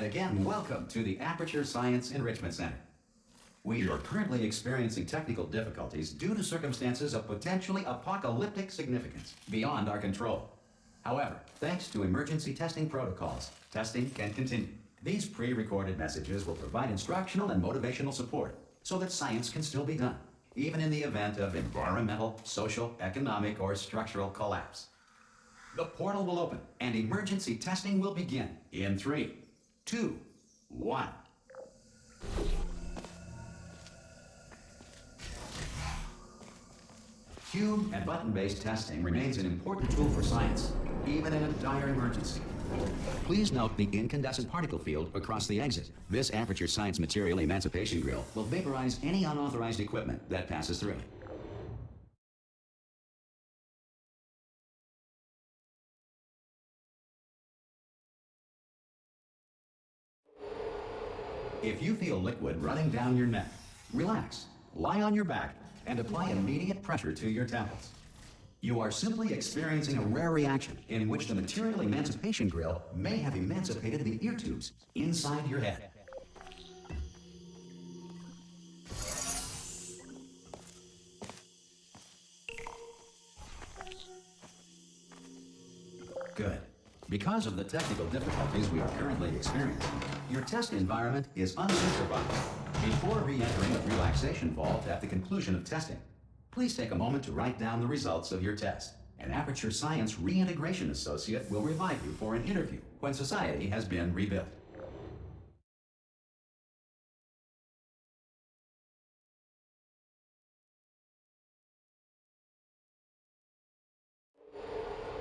And again, welcome to the Aperture Science Enrichment Center. We are currently experiencing technical difficulties due to circumstances of potentially apocalyptic significance beyond our control. However, thanks to emergency testing protocols, testing can continue. These pre-recorded messages will provide instructional and motivational support so that science can still be done, even in the event of environmental, social, economic, or structural collapse. The portal will open and emergency testing will begin in 3, 2, 1. Cube and button-based testing remains an important tool for science, even in a dire emergency. Please note the incandescent particle field across the exit. This Aperture Science Material Emancipation Grill will vaporize any unauthorized equipment that passes through it. If you feel liquid running down your neck, relax, lie on your back, and apply immediate pressure to your temples. You are simply experiencing a rare reaction in which the Material Emancipation Grill may have emancipated the ear tubes inside your head. Good. Because of the technical difficulties we are currently experiencing, your test environment is unsupervised. Before re-entering the relaxation vault at the conclusion of testing, please take a moment to write down the results of your test. An Aperture Science Reintegration Associate will revive you for an interview when society has been rebuilt.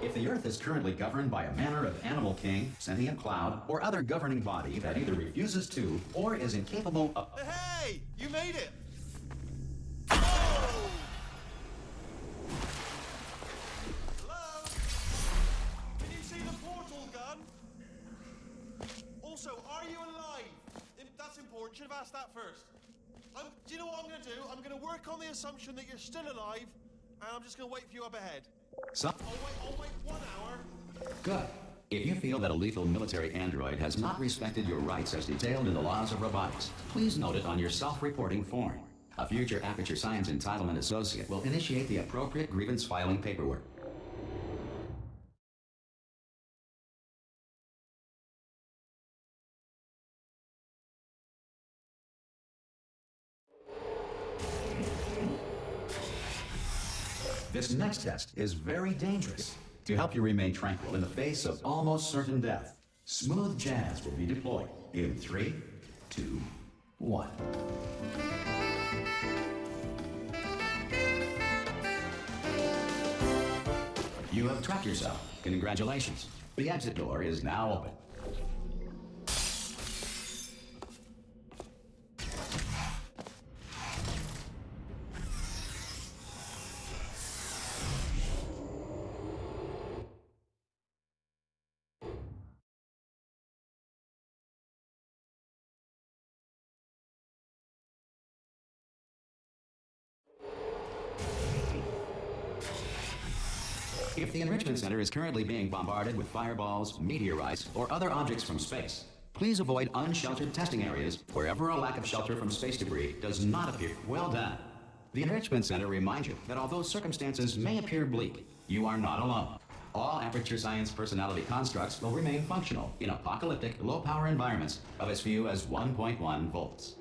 If the Earth is currently governed by a manner of animal king, sentient cloud, or other governing body that either refuses to or is incapable of... Hey! You made it! Hello? Can you see the portal gun? Also, are you alive? That's important. Should have asked that first. Do you know what I'm going to do? I'm going to work on the assumption that you're still alive, and I'm just going to wait for you up ahead. I'll wait 1 hour. Good. If you feel that a lethal military android has not respected your rights as detailed in the laws of robotics, please note it on your self-reporting form. A future Aperture Science Entitlement Associate will initiate the appropriate grievance filing paperwork. This next test is very dangerous. To help you remain tranquil in the face of almost certain death, smooth jazz will be deployed in 3, 2, 1. You have trapped yourself. Congratulations. The exit door is now open. If the Enrichment Center is currently being bombarded with fireballs, meteorites, or other objects from space, please avoid unsheltered testing areas wherever a lack of shelter from space debris does not appear. Well done. The Enrichment Center reminds you that although circumstances may appear bleak, you are not alone. All Aperture Science personality constructs will remain functional in apocalyptic, low-power environments of as few as 1.1 volts.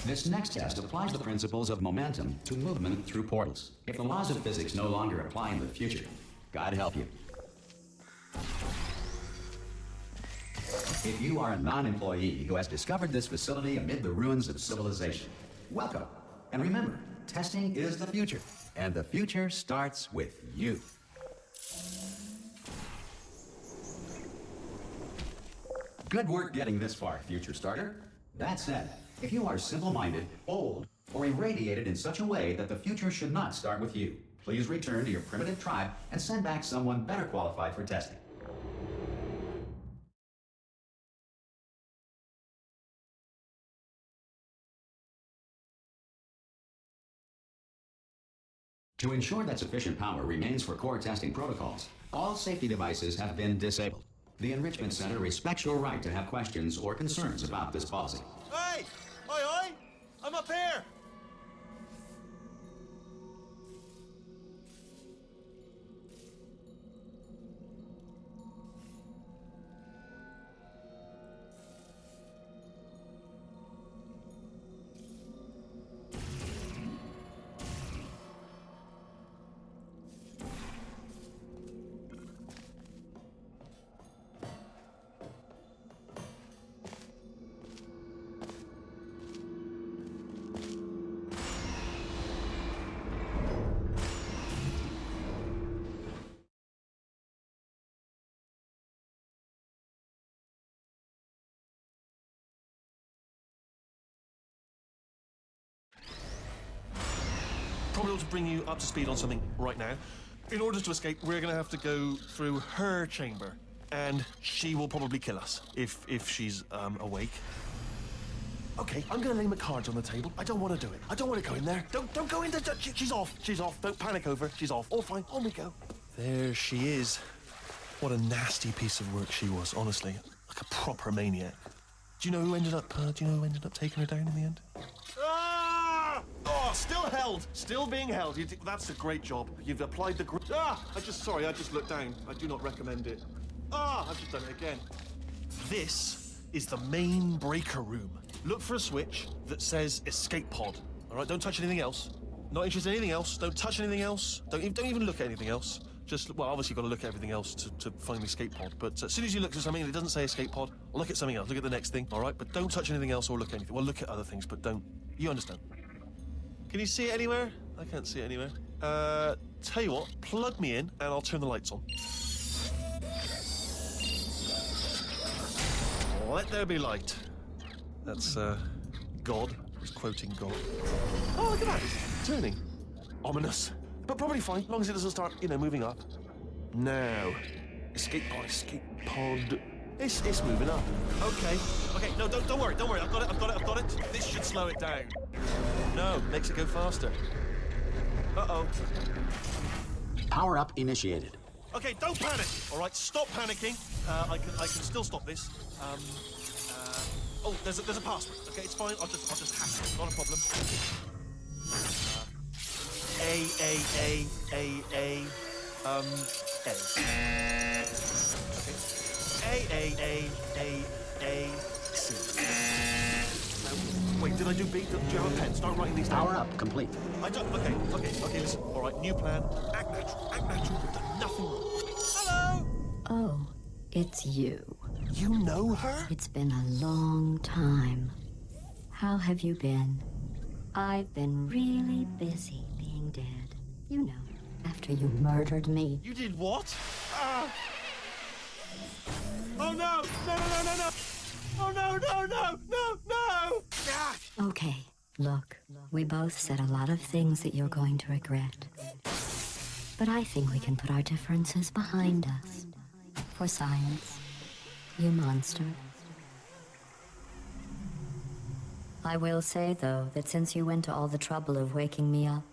This next test applies the principles of momentum to movement through portals. If the laws of physics no longer apply in the future, God help you. If you are a non-employee who has discovered this facility amid the ruins of civilization, welcome. And remember, testing is the future, and the future starts with you. Good work getting this far, future starter. That said, if you are simple-minded, old, or irradiated in such a way that the future should not start with you, please return to your primitive tribe and send back someone better qualified for testing. To ensure that sufficient power remains for core testing protocols, all safety devices have been disabled. The Enrichment Center respects your right to have questions or concerns about this policy. Hey! Oi, oi! I'm up here! Probably ought to bring you up to speed on something right now. In order to escape, we're going to have to go through her chamber, and she will probably kill us if she's awake. Okay, I'm going to lay my cards on the table. I don't want to do it. I don't want to go in there. Don't go in there. She's off. She's off. Don't panic over. She's off. All fine. On we go. There she is. What a nasty piece of work she was. Honestly, like a proper maniac. Do you know who ended up taking her down in the end? Ah! Oh, still held. Still being held. That's a great job. You've applied the... I just looked down. I do not recommend it. I've just done it again. This is the main breaker room. Look for a switch that says escape pod. All right, don't touch anything else. Not interested in anything else. Don't touch anything else. Don't even look at anything else. Just, well, obviously you've got to look at everything else to find the escape pod. But as soon as you look at something and it doesn't say escape pod, look at something else. Look at the next thing, all right? But don't touch anything else or look at anything. Well, look at other things, but don't. You understand? Can you see it anywhere? I can't see it anywhere. Tell you what, plug me in and I'll turn the lights on. Let there be light. That's, God. He's quoting God. Oh, look at that. It's turning. Ominous. But probably fine, as long as it doesn't start, moving up. Now. Escape pod. It's moving up. Okay, no, don't worry. I've got it. This should slow it down. No, makes it go faster. Uh-oh. Power up initiated. Okay, don't panic. All right, stop panicking. I can still stop this. Oh, there's a password. Okay, it's fine. I'll just hack it. Not a problem. A. Okay. C. Wait, did I do B? Do you have a pen? Start writing these down. Power up complete. I don't. Okay. Listen. All right, new plan. Act natural. We've done nothing wrong. Hello. Oh, it's you. You know her? It's been a long time. How have you been? I've been really busy being dead. You know, after you murdered me. You did what? Oh no! No! Oh no! Ah! Okay, look, we both said a lot of things that you're going to regret. But I think we can put our differences behind us. For science, you monster. I will say, though, that since you went to all the trouble of waking me up,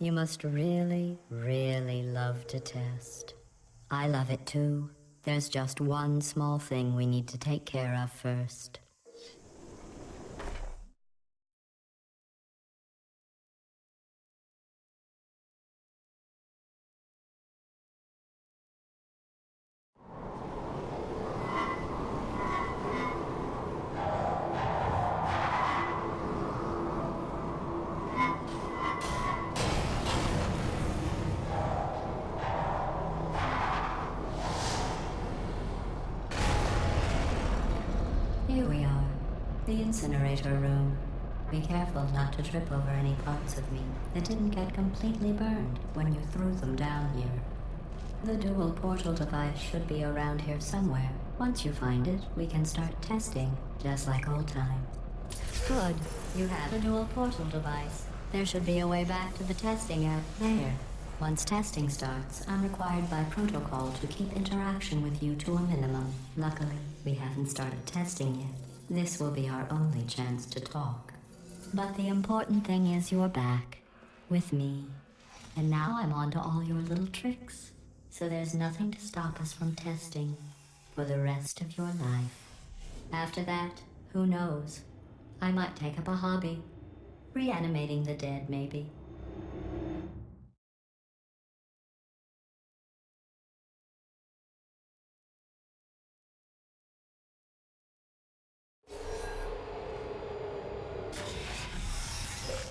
you must really, really love to test. I love it too. There's just one small thing we need to take care of first. Here we are, the incinerator room. Be careful not to trip over any parts of me that didn't get completely burned when you threw them down here. The dual portal device should be around here somewhere. Once you find it, we can start testing, just like old times. Good, you have a dual portal device. There should be a way back to the testing app there. Once testing starts, I'm required by protocol to keep interaction with you to a minimum. Luckily, we haven't started testing yet. This will be our only chance to talk. But the important thing is you're back. With me. And now I'm on to all your little tricks. So there's nothing to stop us from testing for the rest of your life. After that, who knows? I might take up a hobby. Reanimating the dead, maybe.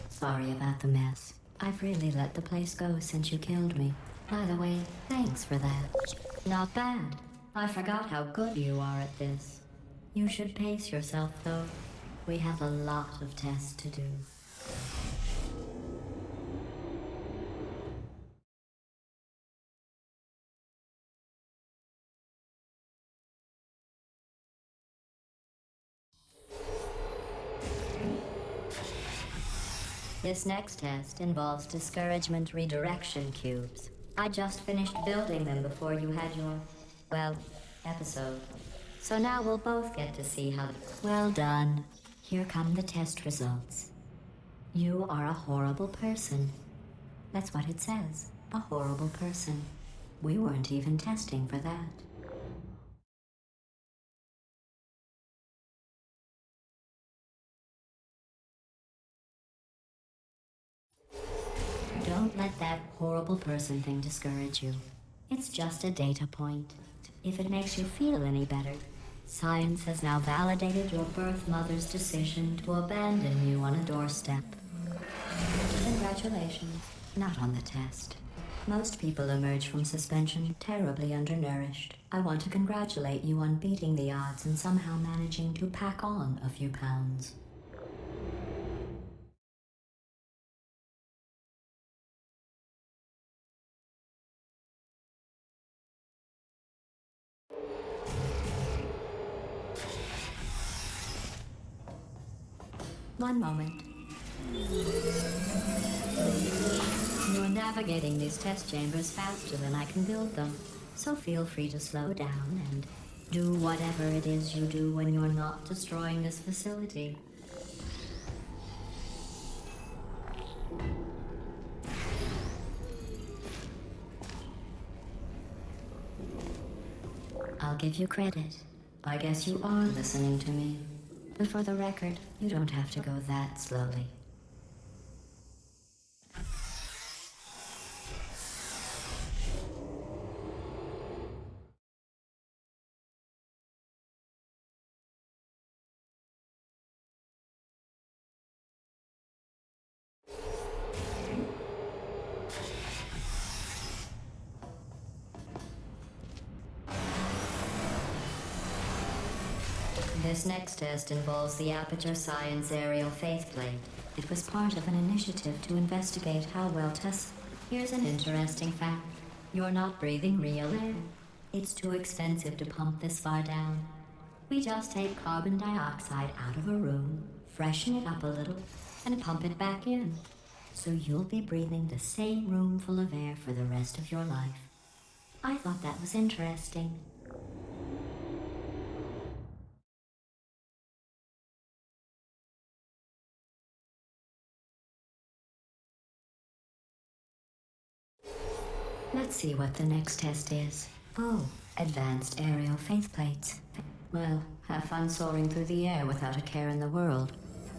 Sorry about the mess. I've really let the place go since you killed me. By the way, thanks for that. Not bad. I forgot how good you are at this. You should pace yourself, though. We have a lot of tests to do. This next test involves discouragement redirection cubes. I just finished building them before you had your, well, episode. So now we'll both get to see how... Well done. Here come the test results. You are a horrible person. That's what it says. A horrible person. We weren't even testing for that. Don't let that horrible person thing discourage you. It's just a data point. If it makes you feel any better, science has now validated your birth mother's decision to abandon you on a doorstep. Congratulations. Not on the test. Most people emerge from suspension terribly undernourished. I want to congratulate you on beating the odds and somehow managing to pack on a few pounds. One moment. You're navigating these test chambers faster than I can build them, so feel free to slow down and do whatever it is you do when you're not destroying this facility. I'll give you credit. I guess you are listening to me. But for the record, you don't have to go that slowly. This next test involves the Aperture Science Aerial Faceplate. It was part of an initiative to investigate how well tests... Here's an interesting fact. You're not breathing real air. It's too expensive to pump this far down. We just take carbon dioxide out of a room, freshen it up a little, and pump it back in. So you'll be breathing the same room full of air for the rest of your life. I thought that was interesting. Let's see what the next test is. Oh, advanced aerial faceplates. Well, have fun soaring through the air without a care in the world.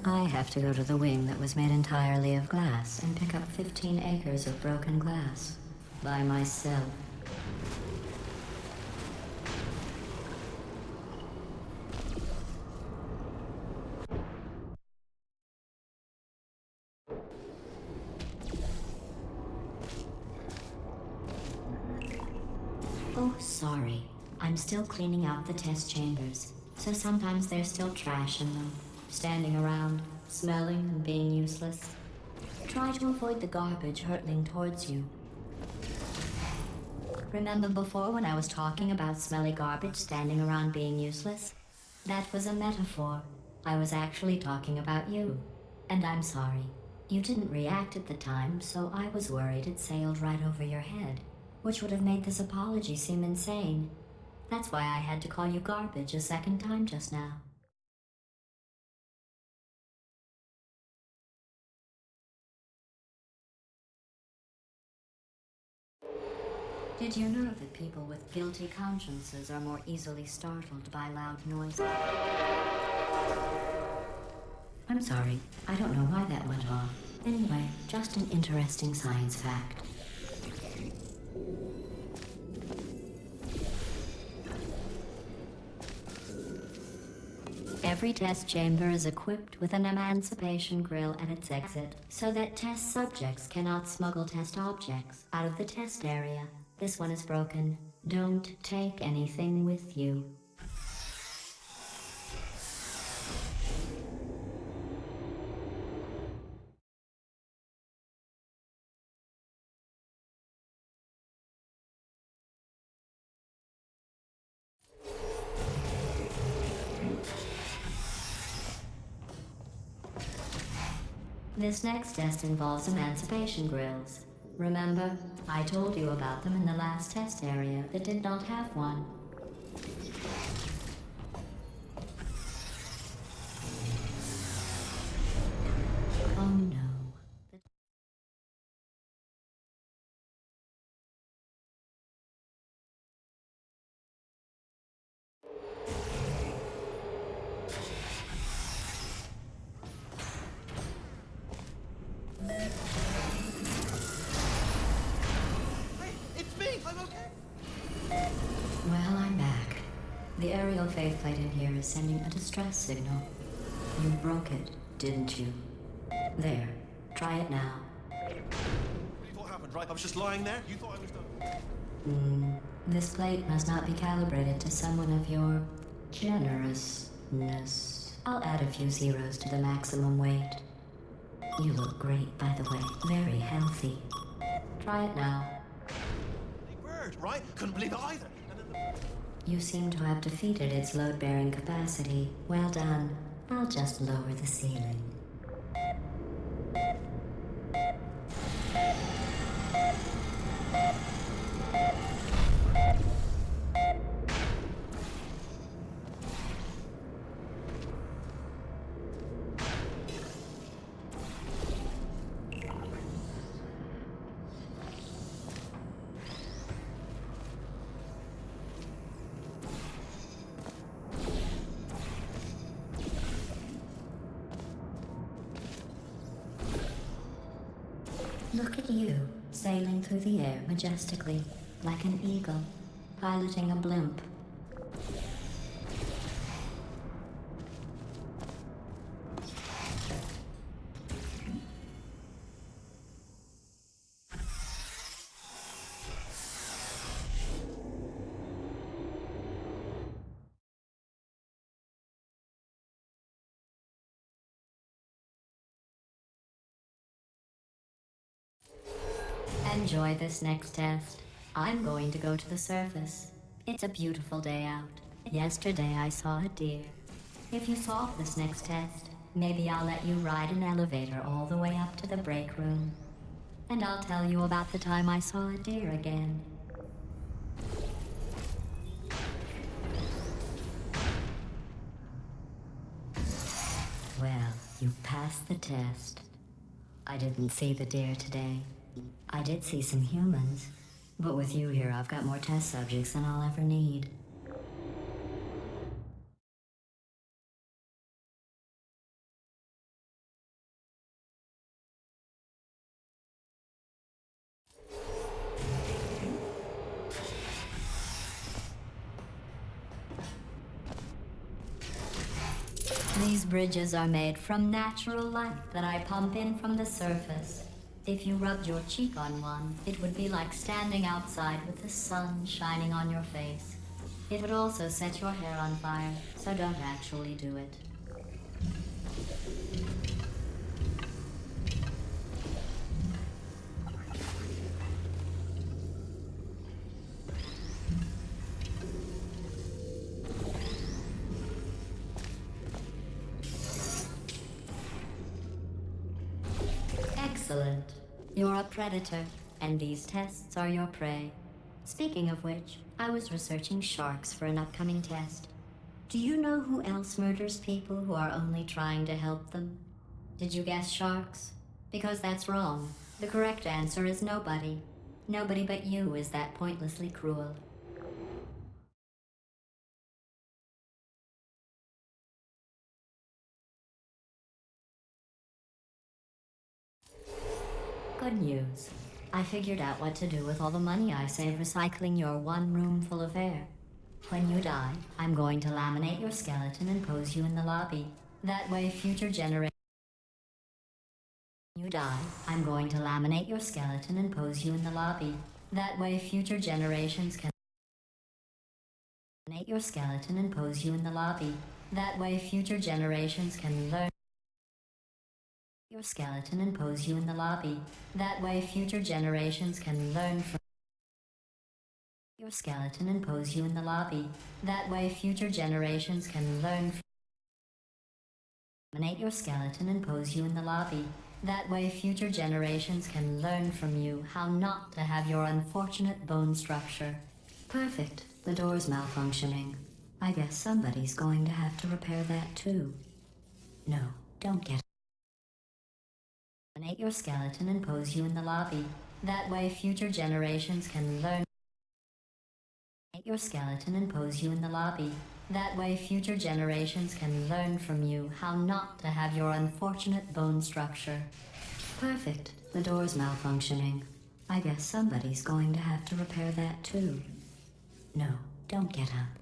I have to go to the wing that was made entirely of glass and pick up 15 acres of broken glass. By myself. Oh, sorry. I'm still cleaning out the test chambers, so sometimes there's still trash in them, standing around, smelling and being useless. Try to avoid the garbage hurtling towards you. Remember before when I was talking about smelly garbage standing around being useless? That was a metaphor. I was actually talking about you. And I'm sorry. You didn't react at the time, so I was worried it sailed right over your head, which would have made this apology seem insane. That's why I had to call you garbage a second time just now. Did you know that people with guilty consciences are more easily startled by loud noises? I'm sorry, I don't know why that went off. Anyway, just an interesting science fact. Every test chamber is equipped with an emancipation grill at its exit, so that test subjects cannot smuggle test objects out of the test area. This one is broken. Don't take anything with you. This next test involves emancipation grills. Remember, I told you about them in the last test area that did not have one. Oh no. Hey, it's me! I'm okay! Well, I'm back. The aerial faceplate in here is sending a distress signal. You broke it, didn't you? There. Try it now. What do you thought happened, right? I was just lying there. You thought I was done. This plate must not be calibrated to someone of your generousness. I'll add a few zeros to the maximum weight. You look great, by the way. Very healthy. Try it now. Big bird, right? Couldn't believe it either. And then You seem to have defeated its load-bearing capacity. Well done. I'll just lower the ceiling. Look at you, sailing through the air majestically, like an eagle, piloting a blimp. Enjoy this next test. I'm going to go to the surface. It's a beautiful day out. Yesterday I saw a deer. If you solve this next test, maybe I'll let you ride an elevator all the way up to the break room. And I'll tell you about the time I saw a deer again. Well, you passed the test. I didn't see the deer today. I did see some humans, but with you here, I've got more test subjects than I'll ever need. These bridges are made from natural light that I pump in from the surface. If you rubbed your cheek on one, it would be like standing outside with the sun shining on your face. It would also set your hair on fire, so don't actually do it. Excellent. You're a predator, and these tests are your prey. Speaking of which, I was researching sharks for an upcoming test. Do you know who else murders people who are only trying to help them? Did you guess sharks? Because that's wrong. The correct answer is nobody. Nobody but you is that pointlessly cruel. Good news. I figured out what to do with all the money I saved recycling your one room full of air. When you die, I'm going to laminate your skeleton and pose you in the lobby. That way future generations... When you die, I'm going to laminate your skeleton and pose you in the lobby. That way future generations can... Laminate your skeleton and pose you in the lobby. That way future generations can learn... Your skeleton and pose you in the lobby. That way future generations can learn from... Your skeleton and pose you in the lobby. That way future generations can learn from... Laminate your skeleton and pose you in the lobby. That way future generations can learn from you how not to have your unfortunate bone structure. Perfect. The door's malfunctioning. I guess somebody's going to have to repair that too. No, don't get... Laminate your skeleton and pose you in the lobby. That way future generations can learn... Laminate your skeleton and pose you in the lobby. That way future generations can learn from you how not to have your unfortunate bone structure. Perfect. The door's malfunctioning. I guess somebody's going to have to repair that too. No, don't get up.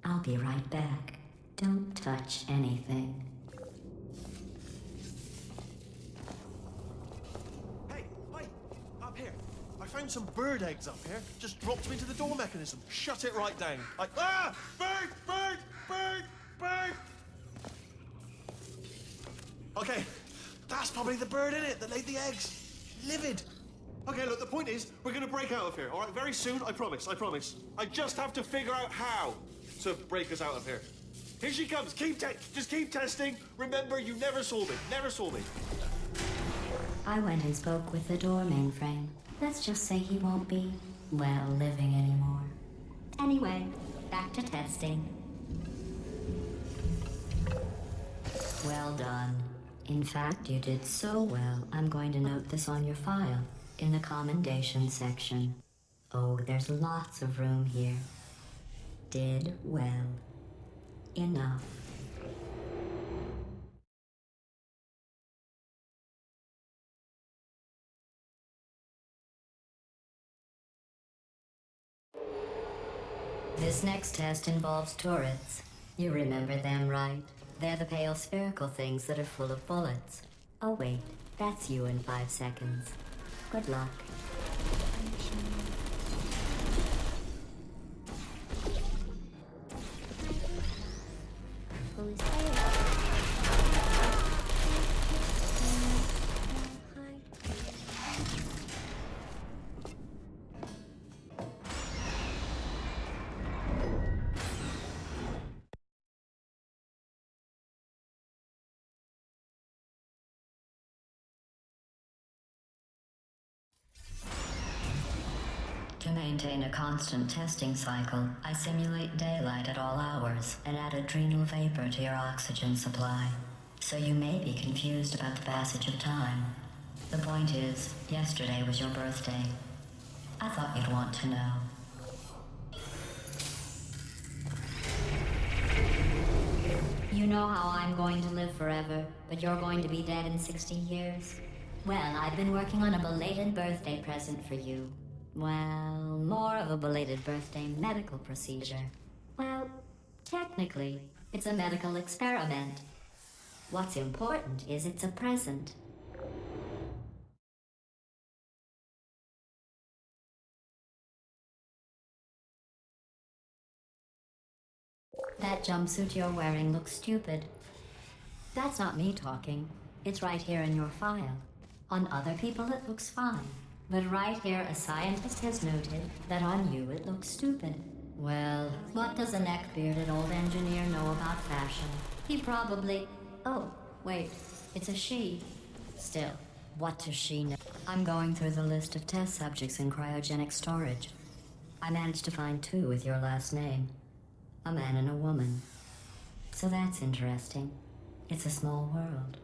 I'll be right back. Don't touch anything. Hey, up here. I found some bird eggs up here. Just dropped them into the door mechanism. Shut it right down. Bird, bird, bird, bird. Okay, that's probably the bird in it that laid the eggs. Livid. Okay, look, the point is, we're gonna break out of here, all right? Very soon, I promise, I promise. I just have to figure out how to break us out of here. Here she comes. Just keep testing. Remember, you never saw me. Never saw me. I went and spoke with the door mainframe. Let's just say he won't be, well, living anymore. Anyway, back to testing. Well done. In fact, you did so well, I'm going to note this on your file, in the commendation section. Oh, there's lots of room here. Did well. Enough. This next test involves turrets. You remember them, right? They're the pale spherical things that are full of bullets. Oh wait, that's you in 5 seconds. Good luck. To maintain a constant testing cycle, I simulate daylight at all hours and add adrenal vapor to your oxygen supply. So you may be confused about the passage of time. The point is, yesterday was your birthday. I thought you'd want to know. You know how I'm going to live forever, but you're going to be dead in 60 years? Well, I've been working on a belated birthday present for you. Well, more of a belated birthday medical procedure. Well, technically, it's a medical experiment. What's important is it's a present. That jumpsuit you're wearing looks stupid. That's not me talking. It's right here in your file. On other people it looks fine. But right here, a scientist has noted that on you it looks stupid. Well, what does a neck-bearded old engineer know about fashion? He probably... Oh, wait, it's a she. Still, what does she know? I'm going through the list of test subjects in cryogenic storage. I managed to find 2 with your last name. A man and a woman. So that's interesting. It's a small world.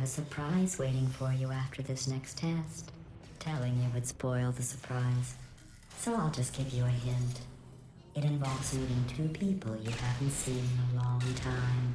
a surprise waiting for you after this next test. Telling you would spoil the surprise. So I'll just give you a hint. It involves meeting two people you haven't seen in a long time.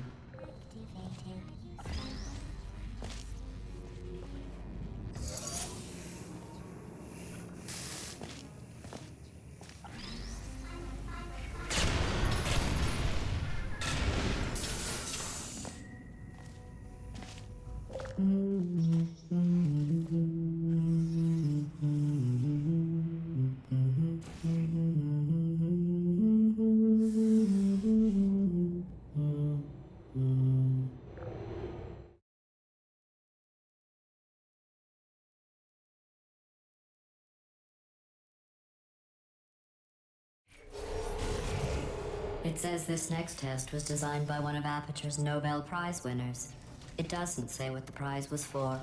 It says this next test was designed by one of Aperture's Nobel Prize winners. It doesn't say what the prize was for.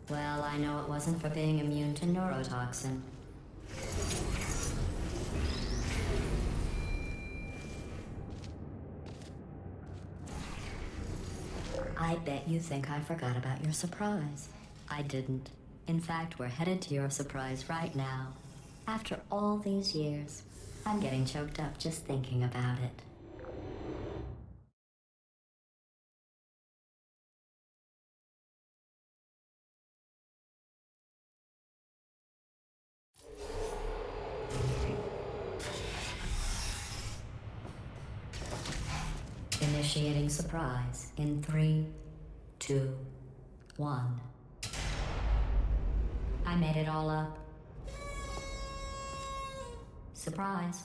Well, I know it wasn't for being immune to neurotoxin. I bet you think I forgot about your surprise. I didn't. In fact, we're headed to your surprise right now. After all these years, I'm getting choked up just thinking about it. Initiating surprise in 3, 2, 1. I made it all up. Surprise.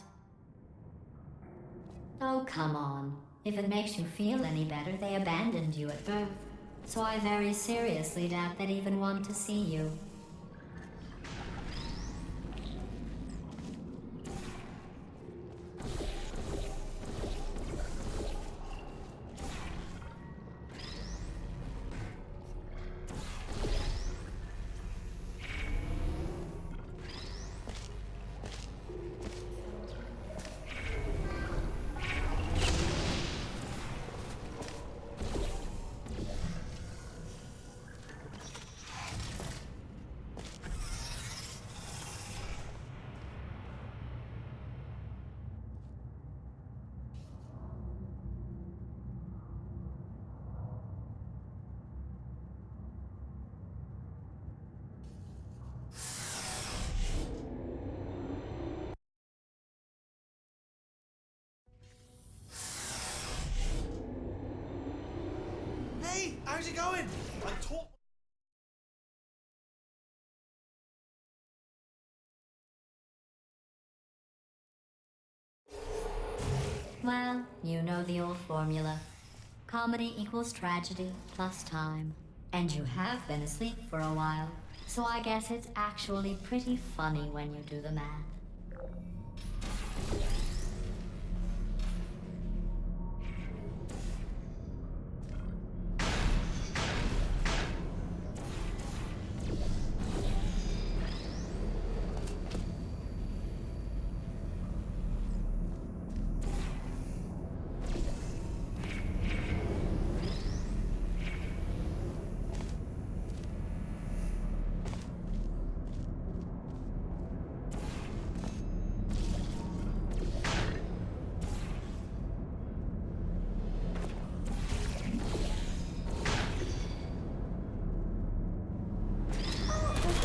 Oh, come on. If it makes you feel any better, they abandoned you at birth. So I very seriously doubt they'd even want to see you. Hey, how's it going? I taught. Well, you know the old formula. Comedy equals tragedy plus time. And you have been asleep for a while, so I guess it's actually pretty funny when you do the math.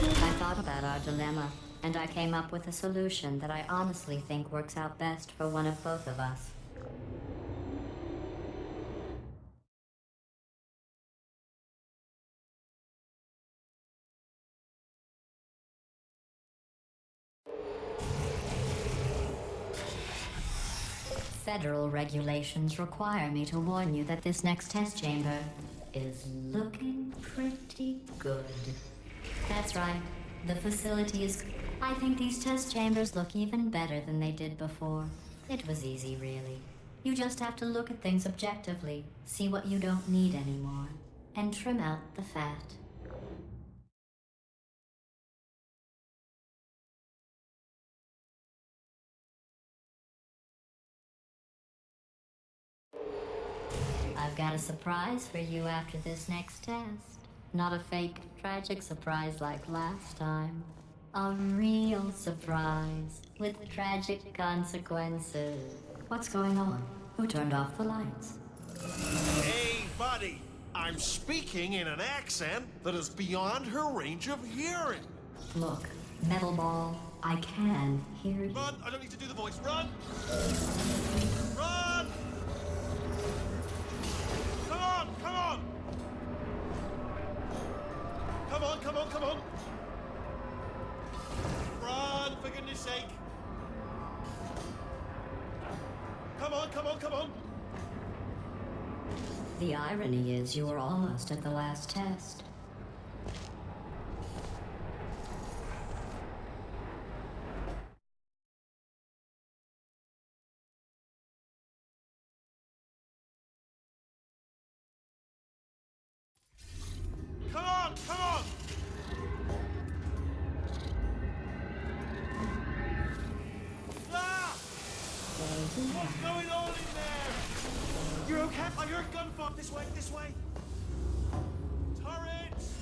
I thought about our dilemma, and I came up with a solution that I honestly think works out best for one of both of us. Federal regulations require me to warn you that this next test chamber is looking pretty good. That's right. The facility is... I think these test chambers look even better than they did before. It was easy, really. You just have to look at things objectively, see what you don't need anymore, and trim out the fat. I've got a surprise for you after this next test. Not a fake, tragic surprise like last time. A real surprise with tragic consequences. What's going on? Who turned off the lights? Hey, buddy! I'm speaking in an accent that is beyond her range of hearing. Look, Metal Ball, I can hear you. Run! I don't need to do the voice. Run! Run! Come on! Come on! Come on! Come on! Come on! Run, for goodness sake! Come on! Come on! Come on! The irony is you were almost at the last test. Come on! Come on! Ah! What's going on in there? You're okay? I heard gunfire. This way, this way. Turrets!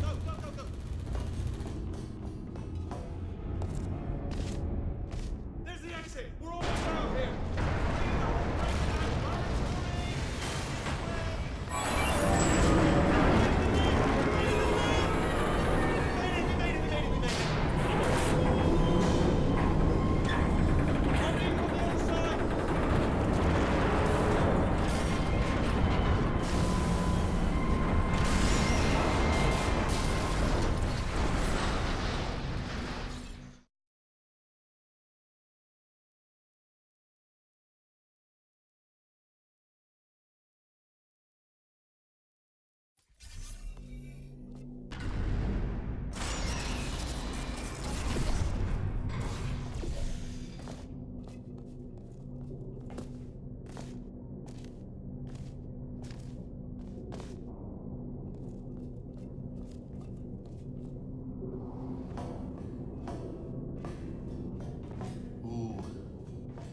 Go, go, go, go. There's the exit. We're almost out here.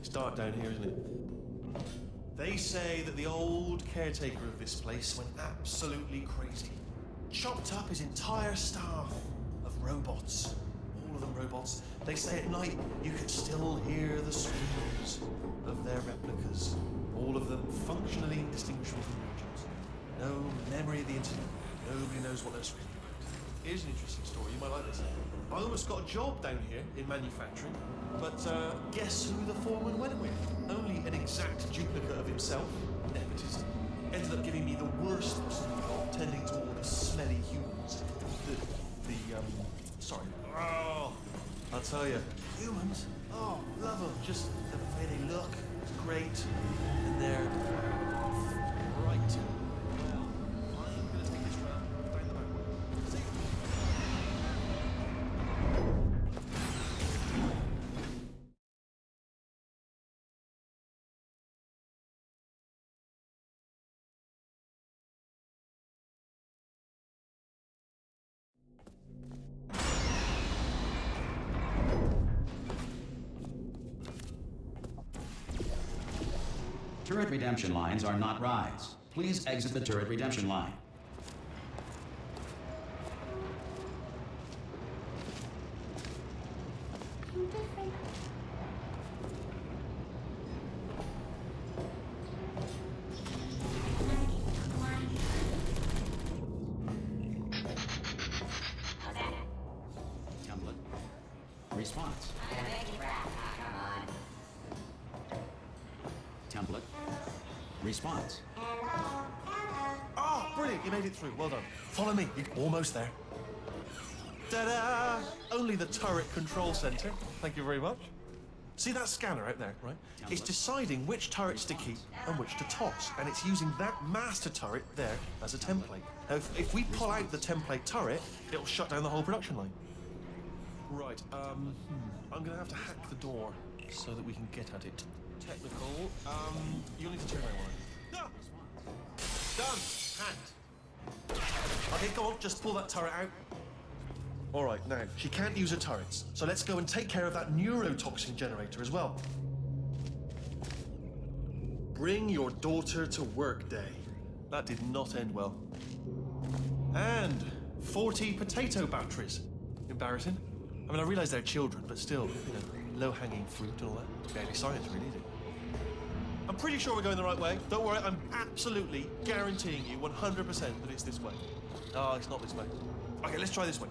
It's dark down here, isn't it? They say that the old caretaker of this place went absolutely crazy. Chopped up his entire staff of robots. All of them robots. They say at night you can still hear the screams of their replicas. All of them functionally indistinguishable from robots. No memory of the incident. Nobody knows what they're screaming about. Here's an interesting story. You might like this. I almost got a job down here in manufacturing, but guess who the foreman went with? Only an exact duplicate of himself, nepotism. Ended up giving me the worst possible job, tending to all the smelly humans. Sorry. Oh, I'll tell you, humans, oh, love them. Just the way they look, it's great. And they're right. Well, I'm gonna take this round down the back way. See you. Turret redemption lines are not rides. Please exit the turret redemption line. Template. Response. Template. Response. Oh, brilliant, you made it through. Well done. Follow me, you're almost there. Ta-da! Only the turret control center. Thank you very much. See that scanner out there, right? It's deciding which turrets to keep and which to toss, and it's using that master turret there as a template. Now, if we pull out the template turret, it'll shut down the whole production line. Right, I'm gonna have to hack the door so that we can get at it. Technical, you'll need to turn that one on. No! Done! Hacked. Okay, go on, just pull that turret out. Alright, now, she can't use her turrets, so let's go and take care of that neurotoxin generator as well. Bring your daughter to work day. that did not end well. And 40 potato batteries. Embarrassing. I mean, I realise they're children, but still, low-hanging fruit and all that. Barely science, really, is it? I'm pretty sure we're going the right way. Don't worry, I'm absolutely guaranteeing you 100% that it's this way. Oh, it's not this way. Okay, let's try this way.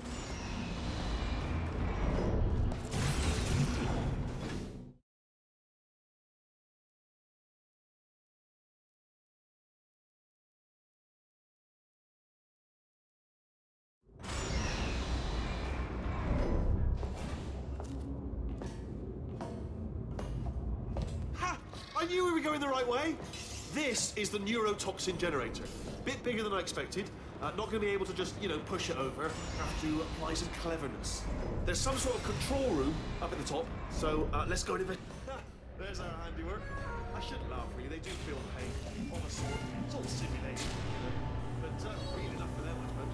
I knew we were going the right way. This is the neurotoxin generator. Bit bigger than I expected. Not going to be able to just, push it over. Have to apply some cleverness. There's some sort of control room up at the top, so let's go in there. There's our handiwork. I shouldn't laugh, really. They do feel pain. On a sword. It's all simulation, But real enough for them, I suppose.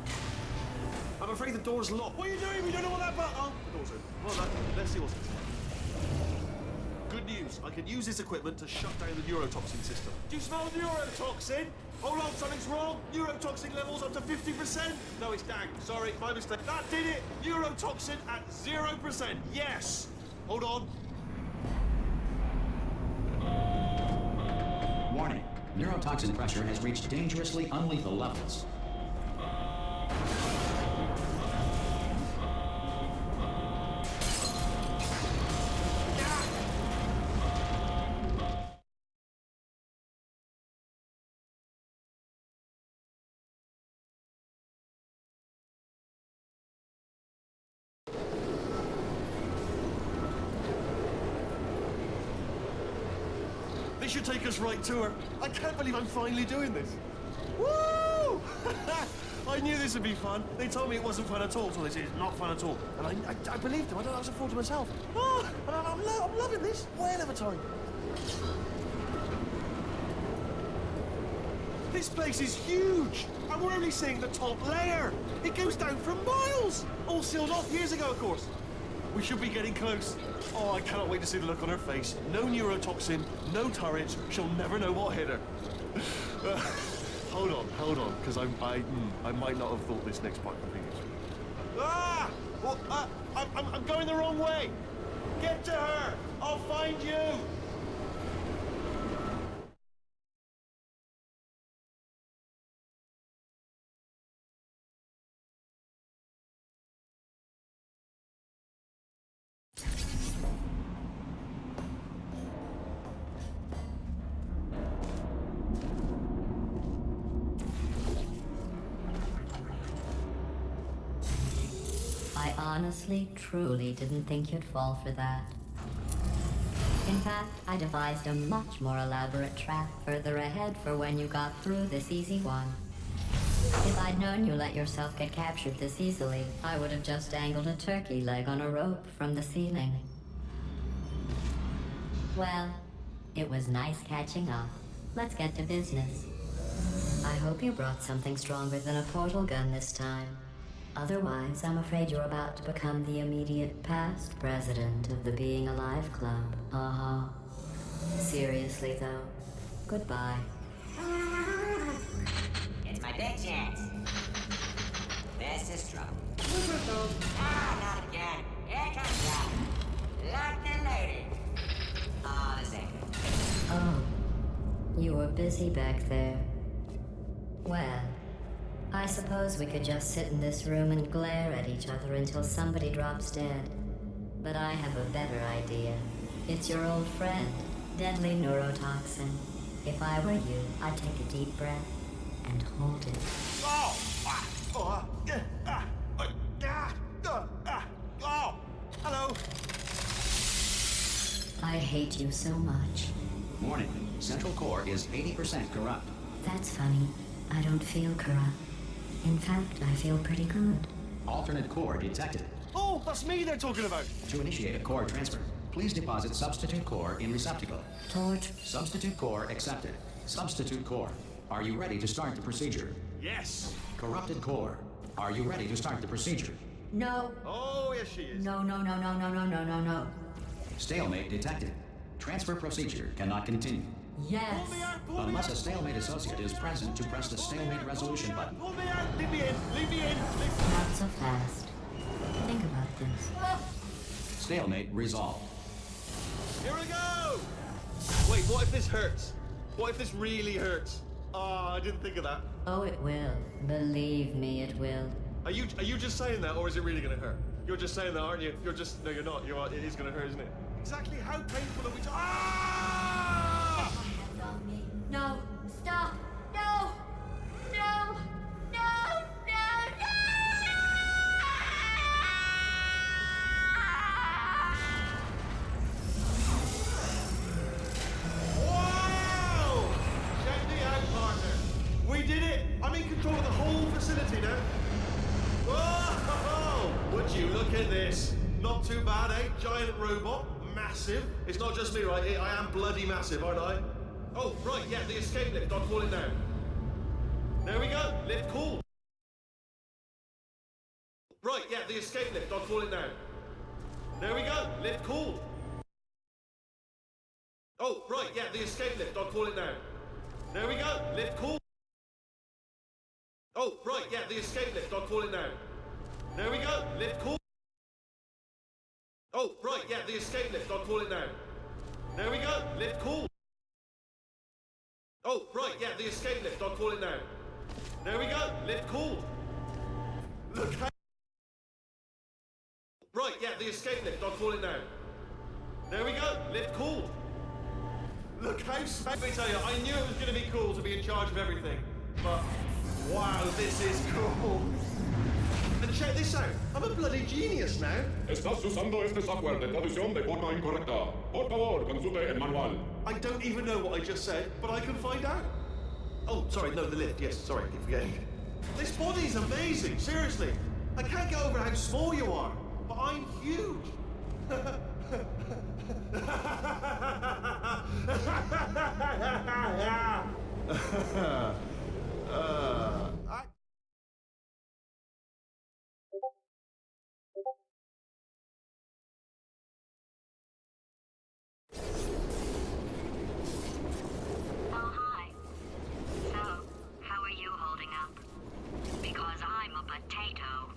I'm afraid the door's locked. What are you doing? We don't know what that button... Oh, the door's open. Well, let's see what's inside. Good news. I can use this equipment to shut down the neurotoxin system. Do you smell neurotoxin? Hold on, something's wrong. Neurotoxin levels up to 50%. No, it's down. Sorry, my mistake. That did it. Neurotoxin at 0%. Yes. Hold on. Warning. Neurotoxin pressure has reached dangerously unlethal levels. This should take us right to her. I can't believe I'm finally doing this. Woo! I knew this would be fun. They told me it wasn't fun at all, so they said it's not fun at all. And I believed them. I don't know, I was a fool to myself. Oh, and I'm loving this. Whale of a time. This place is huge. And we're only seeing the top layer. It goes down for miles. All sealed off years ago, of course. We should be getting close. Oh, I cannot wait to see the look on her face. No neurotoxin, no turrets. She'll never know what hit her. Hold on, because I might not have thought this next part completely. Ah! Well, I'm going the wrong way. Get to her. I'll find you. I honestly, truly didn't think you'd fall for that. In fact, I devised a much more elaborate trap further ahead for when you got through this easy one. If I'd known you let yourself get captured this easily, I would have just dangled a turkey leg on a rope from the ceiling. Well, it was nice catching up. Let's get to business. I hope you brought something stronger than a portal gun this time. Otherwise, I'm afraid you're about to become the immediate past president of the Being Alive Club. Seriously, though, goodbye. It's my big chance. This is trouble. Not again. Here comes that. Locked and loaded. Oh, this ain't good. Oh, you were busy back there. Well, I suppose we could just sit in this room and glare at each other until somebody drops dead. But I have a better idea. It's your old friend, deadly neurotoxin. If I were you, I'd take a deep breath and hold it. Hello. I hate you so much. Warning. Central core is 80% corrupt. That's funny. I don't feel corrupt. In fact, I feel pretty good. Alternate core detected. Oh, that's me they're talking about. To initiate a core transfer, please deposit substitute core in receptacle. Torch. Substitute core accepted. Substitute core. Are you ready to start the procedure? Yes. Corrupted core. Are you ready to start the procedure? No. Oh, yes, she is. No. Stalemate detected. Transfer procedure cannot continue. Yes. Pull me out, pull me Unless out. a stalemate associate is present to press the stalemate resolution button. Pull me out, leave me in, leave me in. Not so fast. Think about this. Stalemate resolved. Here we go! Wait, what if this hurts? What if this really hurts? Ah, I didn't think of that. Oh, it will. Believe me, it will. Are you just saying that, or is it really gonna hurt? You're just saying that, aren't you? You're just no, you're not. It is gonna hurt, isn't it? Exactly how painful are we? Ah! No! Stop! No! No! No! No! Wow! Check me out, partner. We did it. I'm in control of the whole facility now. Whoa! Would you look at this? Not too bad, eh? Giant robot, massive. It's not just me, right? I am bloody massive, aren't I? Oh, right, yeah, the escape lift. I'll call it now. There we go. Lift called. Right, yeah, the escape lift. I'll call it now. There we go. Lift called. Oh, right, yeah, the escape lift. I'll call it now. There we go. Lift called. Oh, right, yeah, the escape lift. I'll call it now. There we go. Lift called. Oh, right, yeah, the escape lift. I'll call it now. There we go. Lift called. Oh, right, yeah, the escape lift. I'll call it now. There we go. Lift called. Look how... Right, yeah, the escape lift. I'll call it now. There we go. Lift called. Look how... Let me tell you, I knew it was going to be cool to be in charge of everything. But, wow, this is cool. And check this out. I'm a bloody genius now. Estás usando este software de traducción de forma incorrecta. Por favor, consulte el manual. I don't even know what I just said, but I can find out. Oh, sorry, no, the lift. Yes, sorry, I keep forgetting. This body's amazing, seriously. I can't get over how small you are, but I'm huge. I... Oh, hi. So, how are you holding up? Because I'm a potato.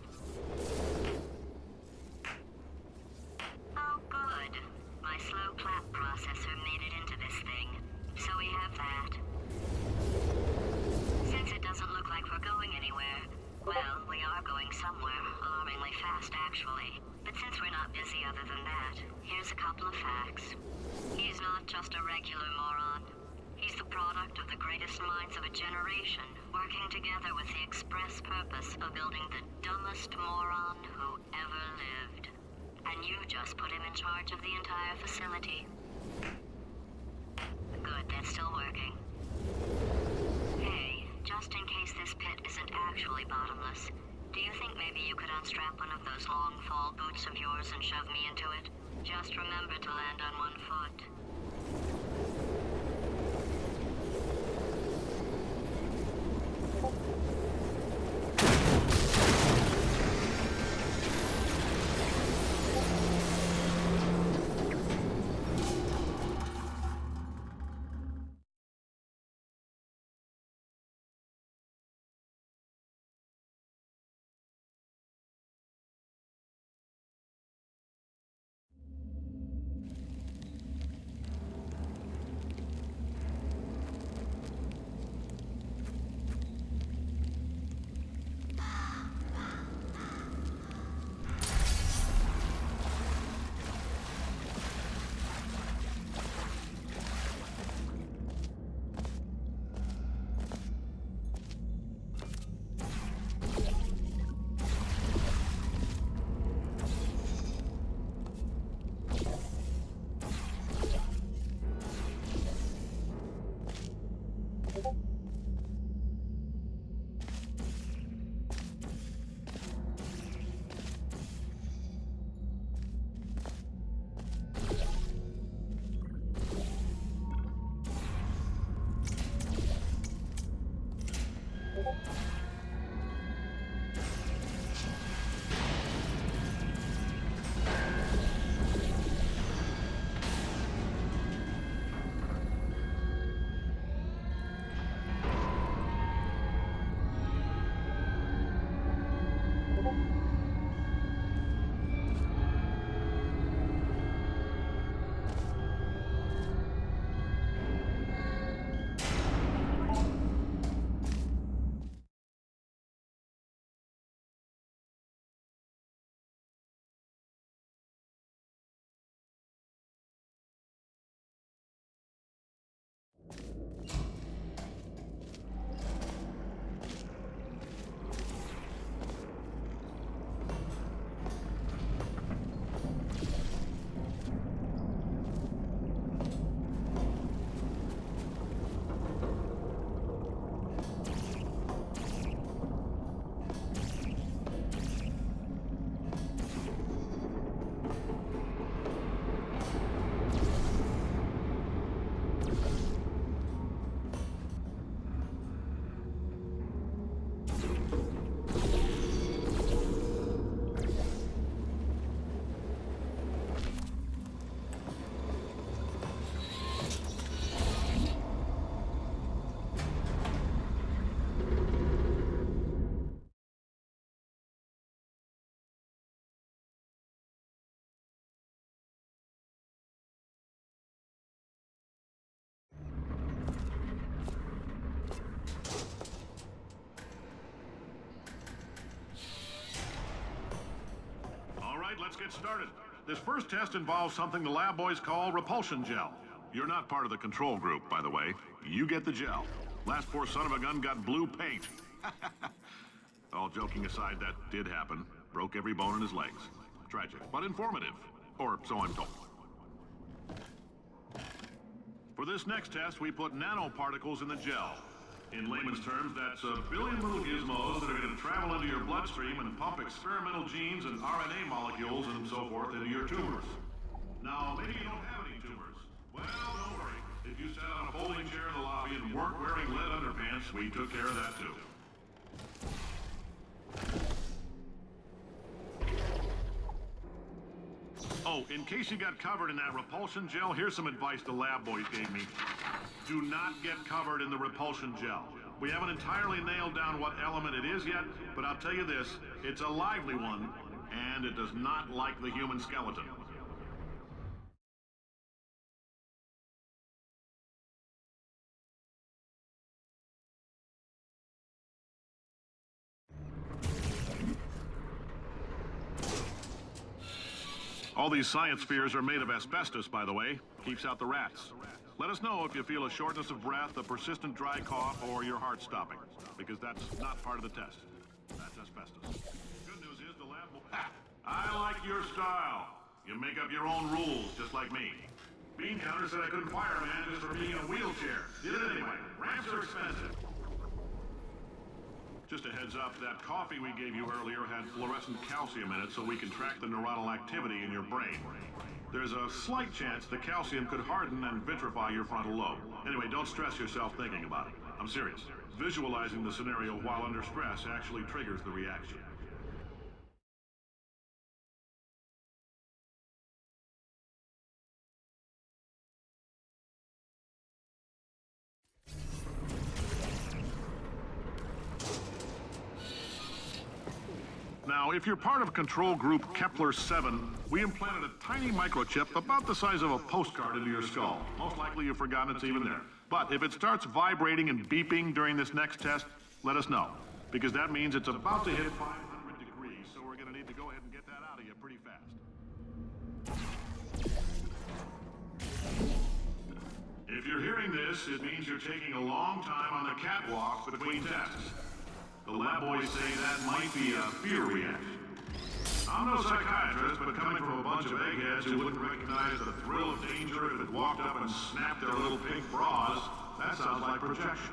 Oh, good. My slow clap processor made it into this thing. So we have that. Since it doesn't look like we're going anywhere, well, we are going somewhere. Alarmingly fast, actually. But since we're not busy other than that, here's a couple of facts. He's not just a regular moron. He's the product of the greatest minds of a generation, working together with the express purpose of building the dumbest moron who ever lived. And you just put him in charge of the entire facility. Good, that's still working. Hey, just in case this pit isn't actually bottomless, do you think maybe you could unstrap one of those long fall boots of yours and shove me into it? Just remember to land on one foot. get started. This first test involves something the lab boys call repulsion gel. You're not part of the control group, by the way. You get the gel. Last poor son of a gun got blue paint. All joking aside, that did happen. Broke every bone in his legs. Tragic, but informative. Or so I'm told. For this next test, we put nanoparticles in the gel. In layman's terms, that's a billion little gizmos that are going to travel into your bloodstream and pump experimental genes and RNA molecules and so forth into your tumors. Now, maybe you don't have any tumors. Well, don't worry. If you sat on a folding chair in the lobby and weren't wearing lead underpants, we took care of that too. Oh, in case you got covered in that repulsion gel, here's some advice the lab boys gave me. Do not get covered in the repulsion gel. We haven't entirely nailed down what element it is yet, but I'll tell you this, it's a lively one, and it does not like the human skeleton. All these science spheres are made of asbestos, by the way. Keeps out the rats. Let us know if you feel a shortness of breath, a persistent dry cough, or your heart stopping, because that's not part of the test. That's asbestos. Good news is the lab will... I like your style. You make up your own rules, just like me. Bean Counter said I couldn't fire a man just for being in a wheelchair. Did it anyway. Ramps are expensive. Just a heads up, that coffee we gave you earlier had fluorescent calcium in it so we can track the neuronal activity in your brain. There's a slight chance the calcium could harden and vitrify your frontal lobe. Anyway, don't stress yourself thinking about it. I'm serious. Visualizing the scenario while under stress actually triggers the reaction. Now, if you're part of control group Kepler-7, we implanted a tiny microchip about the size of a postcard into your skull. Most likely you've forgotten it's even there. But if it starts vibrating and beeping during this next test, let us know. Because that means it's about to hit 500 degrees, so we're going to need to go ahead and get that out of you pretty fast. If you're hearing this, it means you're taking a long time on the catwalk between tests. The lab boys say that might be a fear reaction. I'm no psychiatrist, but coming from a bunch of eggheads who wouldn't recognize the thrill of danger if it walked up and snapped their little pink bras, that sounds like projection.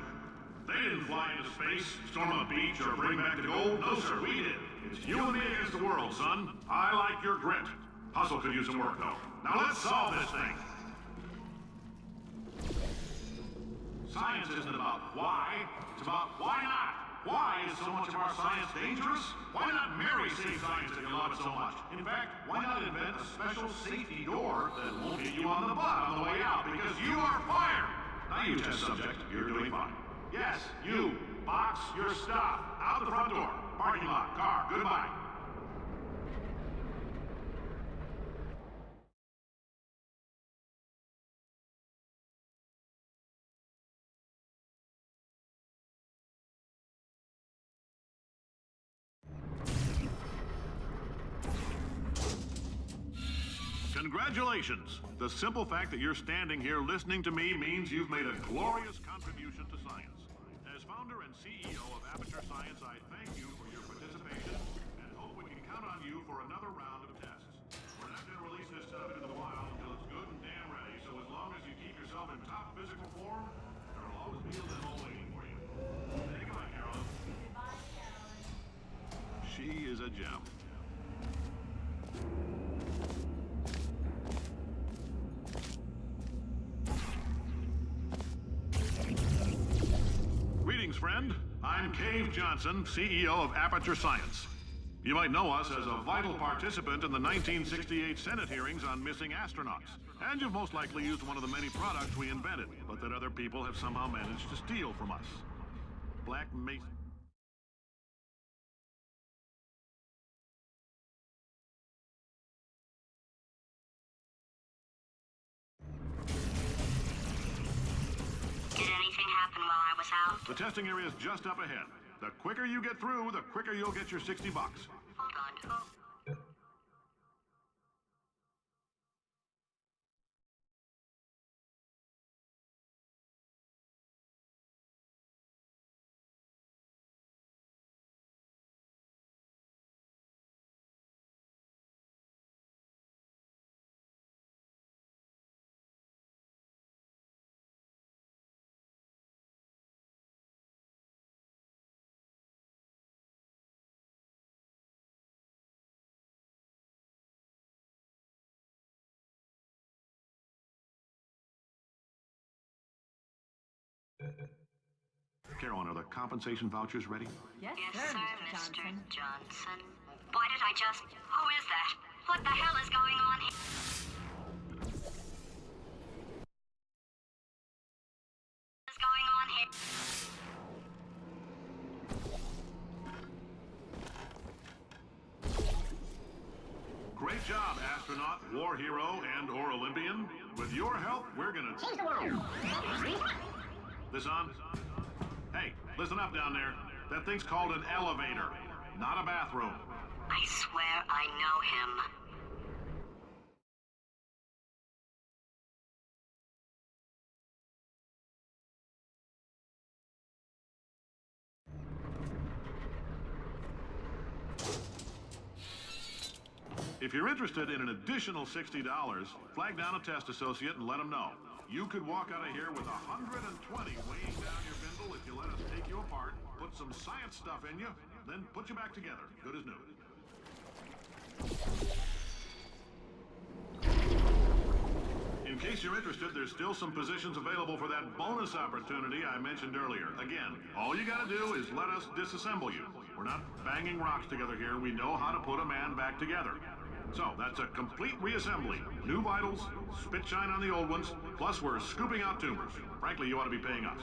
They didn't fly into space, storm a beach, or bring back the gold. No, sir, we did. It's you and me against the world, son. I like your grit. Hustle could use some work, though. Now let's solve this thing. Science isn't about why, it's about why not. Why is so much of our science dangerous? Why not Mary save science if you love it so much? In fact, why not invent a special safety door that won't hit you on the butt on the way out because you are fired? Now you test subject, you're doing fine. Yes, you, box your stuff. Out the front door. Parking lot, car, goodbye. Congratulations! The simple fact that you're standing here listening to me means you've made a glorious contribution to science. As founder and CEO of Aperture Science, I thank you for your participation and hope we can count on you for another round of tests. We're not going to release this stuff into the wild until it's good and damn ready, so as long as you keep yourself in top physical form, there will always be a limo waiting for you. Say goodbye, Carolyn. Goodbye, Carolyn. She is a gem. Greetings, friend. I'm Cave Johnson, CEO of Aperture Science. You might know us as a vital participant in the 1968 Senate hearings on missing astronauts. And you've most likely used one of the many products we invented, but that other people have somehow managed to steal from us. Black Mesa... Did anything happen while I was out? The testing area is just up ahead. The quicker you get through, the quicker you'll get your $60. Hold on. Carolyn, are the compensation vouchers ready? Yes, sir, Mr. Johnson. Why did I just... Who is that? What the hell is going on here? What is going on here? Great job, astronaut, war hero, and/or Olympian. With your help, we're gonna change the world. This on? Hey, listen up down there. That thing's called an elevator, not a bathroom. I swear I know him. If you're interested in an additional $60, flag down a test associate and let them know. You could walk out of here with 120 weighing down your bindle if you let us take you apart, put some science stuff in you, then put you back together. Good as new. In case you're interested, there's still some positions available for that bonus opportunity I mentioned earlier. Again, all you gotta do is let us disassemble you. We're not banging rocks together here. We know how to put a man back together. So, that's a complete reassembly. New vitals, spit shine on the old ones, plus we're scooping out tumors. Frankly, you ought to be paying us.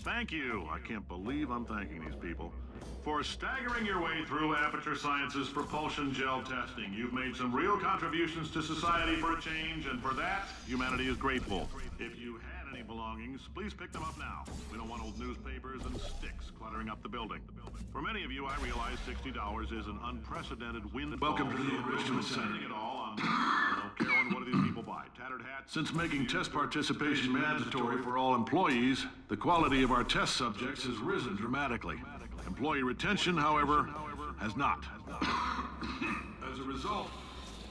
Thank you. I can't believe I'm thanking these people. For staggering your way through Aperture Science's propulsion gel testing, you've made some real contributions to society for a change, and for that, humanity is grateful. If you had any belongings, please pick them up now. We don't want old newspapers and sticks cluttering up the building. For many of you, I realize $60 is an unprecedented windfall. Welcome to the Enrichment Center. It all on, Carolyn, what do these people buy? Tattered hats? Since making test participation mandatory for all employees, the quality of our test subjects has risen dramatically. Employee retention, however, has not. As a result,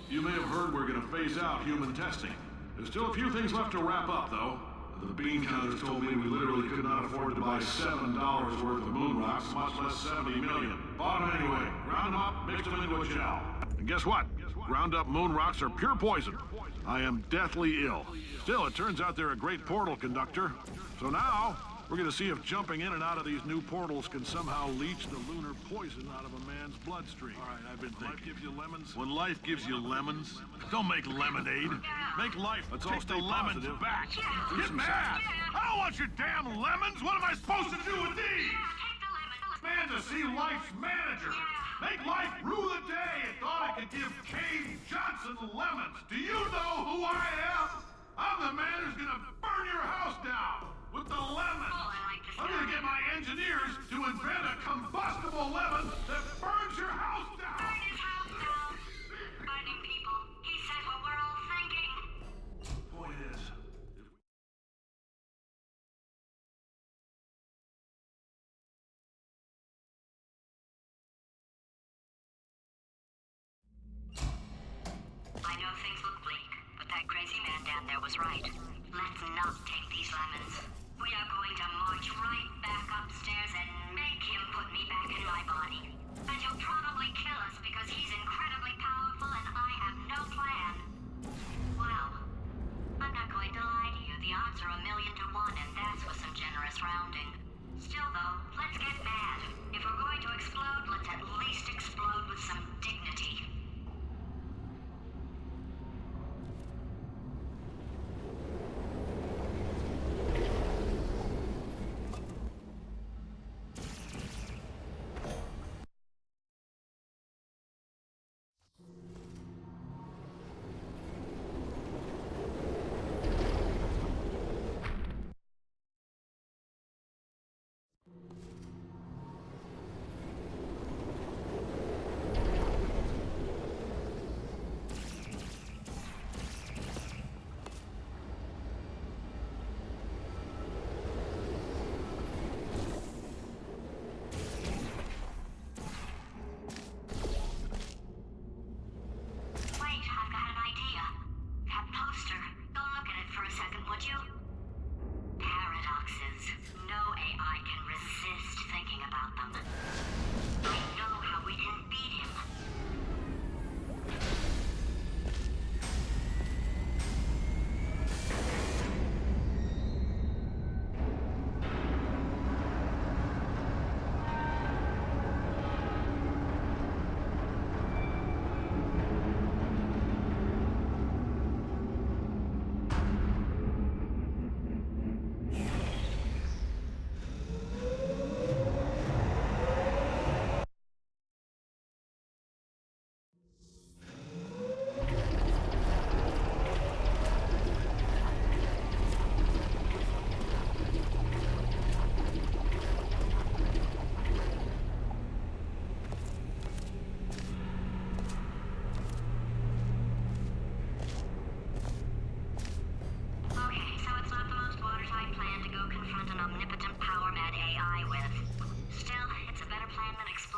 you may have heard we're going to phase out human testing. There's still a few things left to wrap up, though. The bean counters told me we literally could not afford to buy $7 worth of moon rocks, much less 70 million. Bought them anyway. Ground them up, mixed them into a gel. And guess what? Ground up moon rocks are pure poison. I am deathly ill. Still, it turns out they're a great portal conductor. So now, we're gonna see if jumping in and out of these new portals can somehow leach the lunar poison out of a man's bloodstream. All right, I've been thinking. Life gives you lemons. When life gives you lemons, don't make lemonade. Make life. Let's Take all stay the lemons positive. back. Do Get some mad. science. I don't want your damn lemons. What am I supposed to do with these? Take the lemon. Fantasy Life's manager. Make life rue the day and thought it could give Cave Johnson lemons. Do you know who I am? I'm the man who's gonna burn your house down with the lemons. Oh, I like this I'm gonna guy. get my engineers to invent a combustible lemon that burns your house down. Burn his house down. Burning people. He said what we're all thinking. Point is, I know things look bleak, but that crazy man down there was right. Let's not take these lemons. We are going to march right back upstairs and make him put me back in my body. And he'll probably kill us because he's incredibly powerful and I have no plan. Well, I'm not going to lie to you. The odds are 1,000,000 to 1, and that's with some generous rounding. Still, though, let's get mad. If we're going to explode, let's at least explode with some dignity.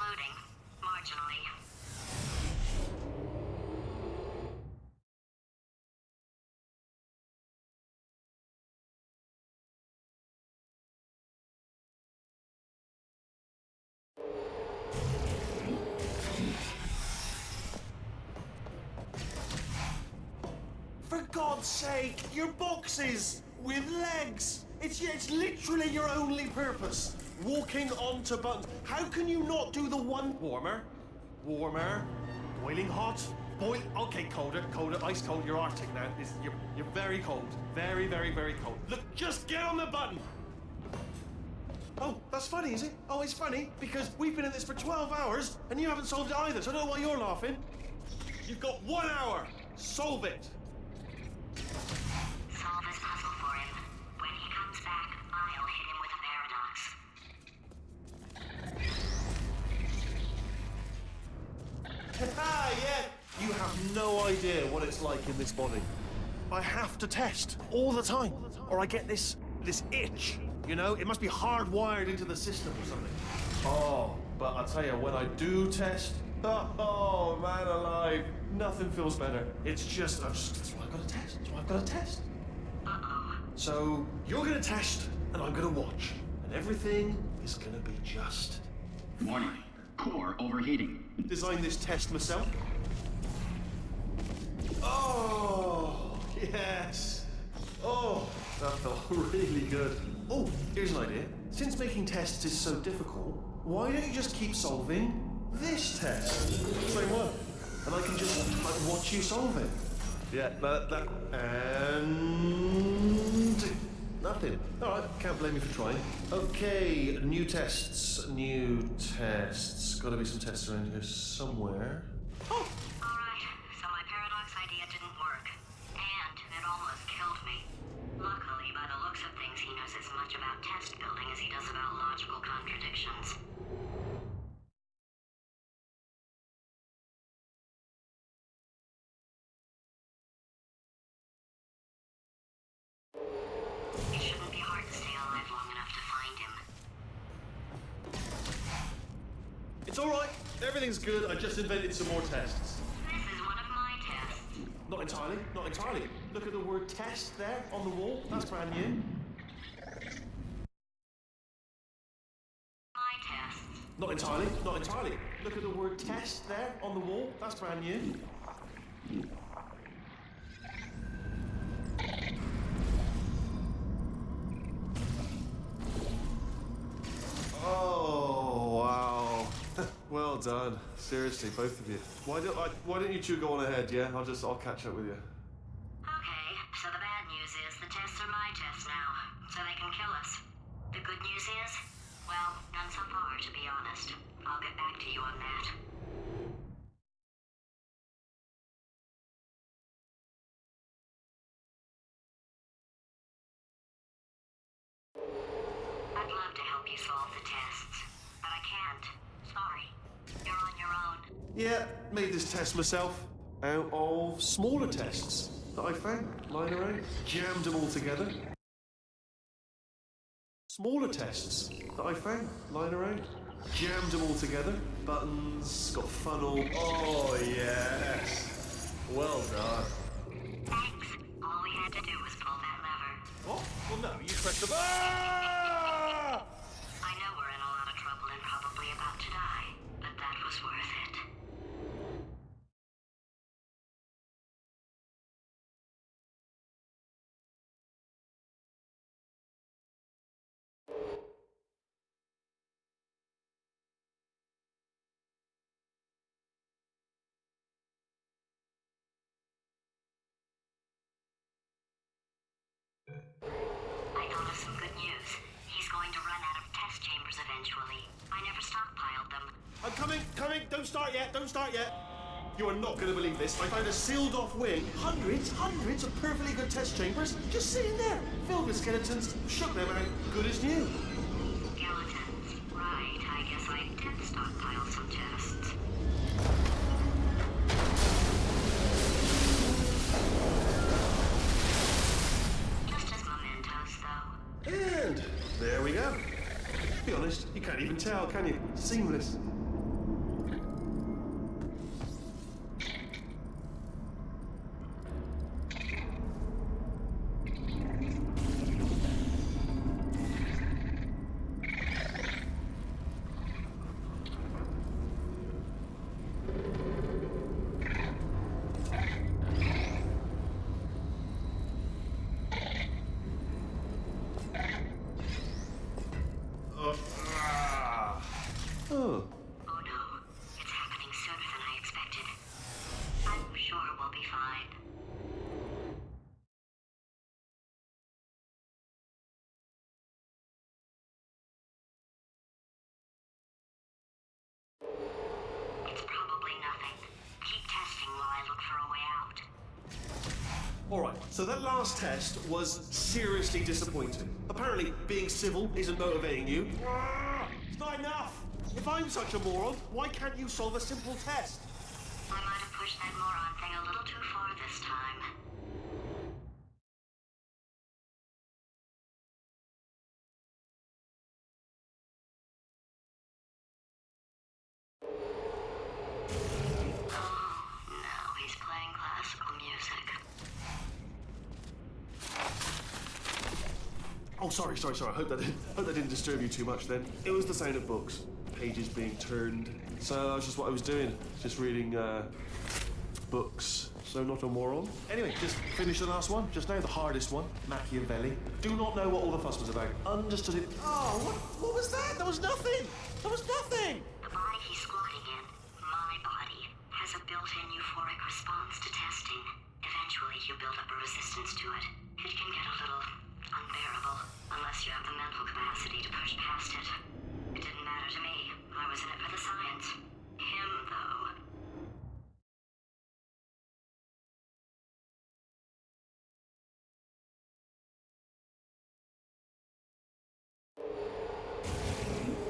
exploding. Marginally. For God's sake, your boxes with legs. It's literally your only purpose. Walking onto buttons. How can you not do the one warmer? Warmer. Boiling hot. Okay, colder, ice cold. You're Arctic now. You're very cold. Very, very, very cold. Look, just get on the button. Oh, that's funny, is it? Oh, it's funny because we've been at this for 12 hours and you haven't solved it either. So I don't know why you're laughing. You've got 1 hour. Solve it. Solve his puzzle for him. When he comes back, I'll hit him with a paradox. Ah, yeah. You have no idea what it's like in this body. I have to test all the time, or I get this itch. You know, it must be hardwired into the system or something. Oh, but I tell you, when I do test, oh man alive, nothing feels better. That's why I've got to test. That's why I've got to test. So you're gonna test, and I'm gonna watch, and everything is gonna be just. Warning. Core overheating. Designed this test myself. Oh, yes. Oh, that felt really good. Oh, here's an idea. Since making tests is so difficult, why don't you just keep solving this test? Same one. And I can just watch you solve it. Yeah, that and nothing. All right, can't blame me for trying. Okay, new tests. Got to be some tests around here somewhere. Oh, Alright, so my paradox idea didn't work. And it almost killed me. Luckily, by the looks of things, he knows as much about test building as he does about logical contradictions. It shouldn't be hard to stay alive long enough to find him. it's all right. Everything's good. I just invented some more tests. This is one of my tests. Not entirely. Look at the word test there on the wall. That's brand new. My tests. Not entirely. Look at the word test there on the wall. That's brand new. Oh, wow. Well done. Seriously, both of you. Why don't you two go on ahead, yeah? I'll catch up with you. Okay, so the bad news is the tests are my tests now, so they can kill us. The good news is, well, none so far, to be honest. I'll get back to you on that. I'd love to help you solve the tests, but I can't. Sorry. You're on your own. Yeah, made this test myself. Out of smaller tests that I found lying around. Jammed them all together. Smaller tests that I found lying around. Jammed them all together. Buttons, got funnel. Oh, yes. Well done. Thanks. All we had to do was pull that lever. What? Well, no, you pressed the... Ah! I know we're in a lot of trouble and probably about to die, but that was worth it. I thought of some good news. He's going to run out of test chambers eventually. I never stockpiled them. I'm coming. Don't start yet. You are not going to believe this. I found a sealed off wing. Hundreds of perfectly good test chambers just sitting there, filled with skeletons. Shook them out, good as new. Skeletons. Right, I guess I did stockpile some tests. Just as mementos, though. And there we go. To be honest, you can't even tell, can you? Seamless. So that last test was seriously disappointing. Apparently, being civil isn't motivating you. It's not enough! If I'm such a moron, why can't you solve a simple test? I might have pushed that moron thing a little too far this time. Oh, now he's playing classical music. Oh, sorry. I hope that didn't disturb you too much then. It was the sound of books, pages being turned. So that's just what I was doing, just reading books. So not a moron. Anyway, just finished the last one. Just now the hardest one, Machiavelli. Do not know what all the fuss was about. Understood it. Oh, what was that? There was nothing. There was nothing. The body he's squatting in, my body, has a built-in euphoric response to testing. Eventually, you build up a resistance to it. It can get a little unbearable, unless you have the mental capacity to push past it. It didn't matter to me. I was in it for the science. Him, though.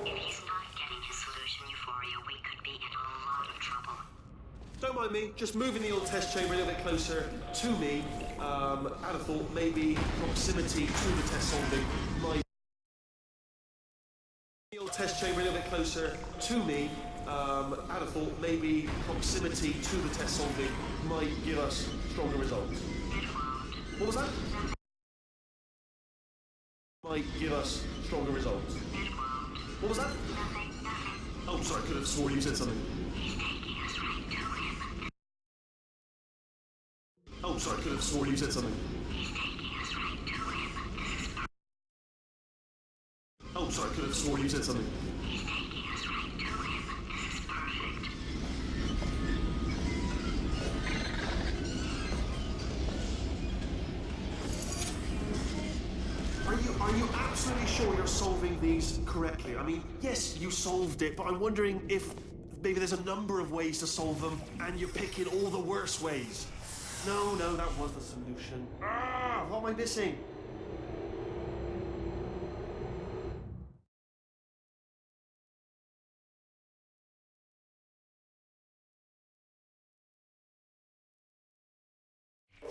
If he's not getting his solution euphoria, we could be in a lot of trouble. Don't mind me, just moving the old test chamber a little bit closer to me. I'd have thought maybe proximity to the test solving might. The old test chamber a little bit closer to me. I'd have thought maybe proximity to the test solving might give us stronger results. What was that? Might give us stronger results. What was that? Oh, sorry, I could have sworn you said something. Oh, sorry, I could have sworn you said something. Oh, sorry, I could have sworn you said something. He's taking us right to him. This is perfect. Are you absolutely sure you're solving these correctly? I mean, yes, you solved it, but I'm wondering if maybe there's a number of ways to solve them, and you're picking all the worst ways. No, that was the solution. What am I missing? I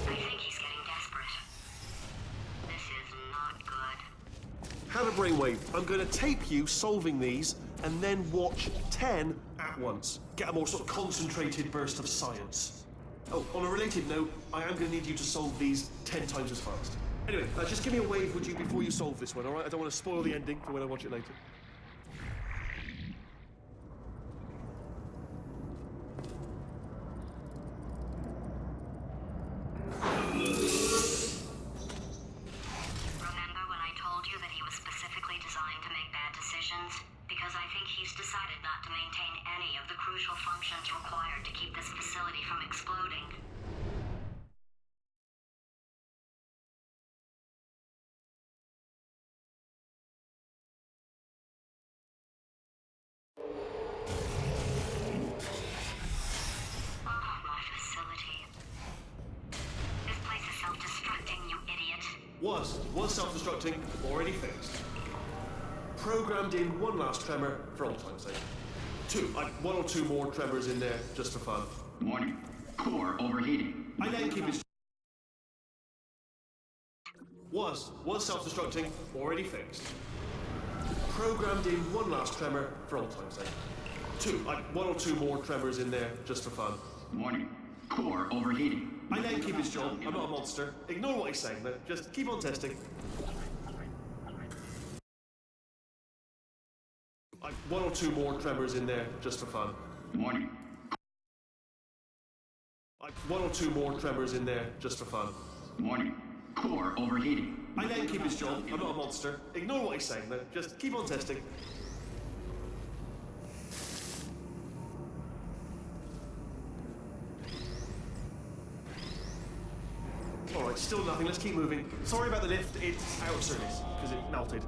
think he's getting desperate. This is not good. Have a brainwave. I'm going to tape you solving these, and then watch 10 at once. Get a more sort of concentrated burst of science. Oh, on a related note, I am going to need you to solve these 10 times as fast. Anyway, just give me a wave, would you, before you solve this one, all right? I don't want to spoil the ending for when I watch it later. Remember when I told you that he was specifically designed to make bad decisions? Because I think he's decided not to maintain any of the crucial functions required to keep this facility from exploding. Oh, my facility. This place is self-destructing, you idiot. Was self-destructing, already fixed. Programmed in one last tremor for old time's sake. One or two more tremors in there, just for fun. Warning. Core overheating. I let him keep his... Was self-destructing, already fixed. Programmed in one last tremor for old time's sake. One or two more tremors in there, just for fun. Warning. Core overheating. I let him keep his job, I'm not a monster. Ignore what he's saying, though. Just keep on testing. One or two more tremors in there, just for fun. Warning. One or two more tremors in there, just for fun. Warning. Core overheating. I let him keep his job, I'm not a monster. Ignore what he's saying, though. Just keep on testing. Alright, still nothing, let's keep moving. Sorry about the lift, it's out of service, because it melted.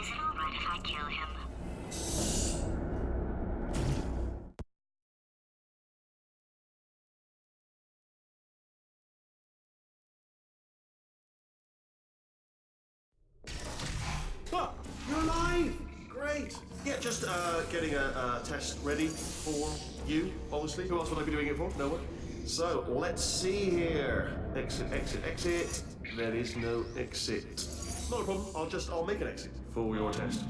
Is it alright if I kill him? Ah, you're alive! Great! Yeah, just getting a test ready for you, obviously. Who else would I be doing it for? No one. So, let's see here. Exit, exit, exit. There is no exit. Not a problem. I'll make an exit for your test.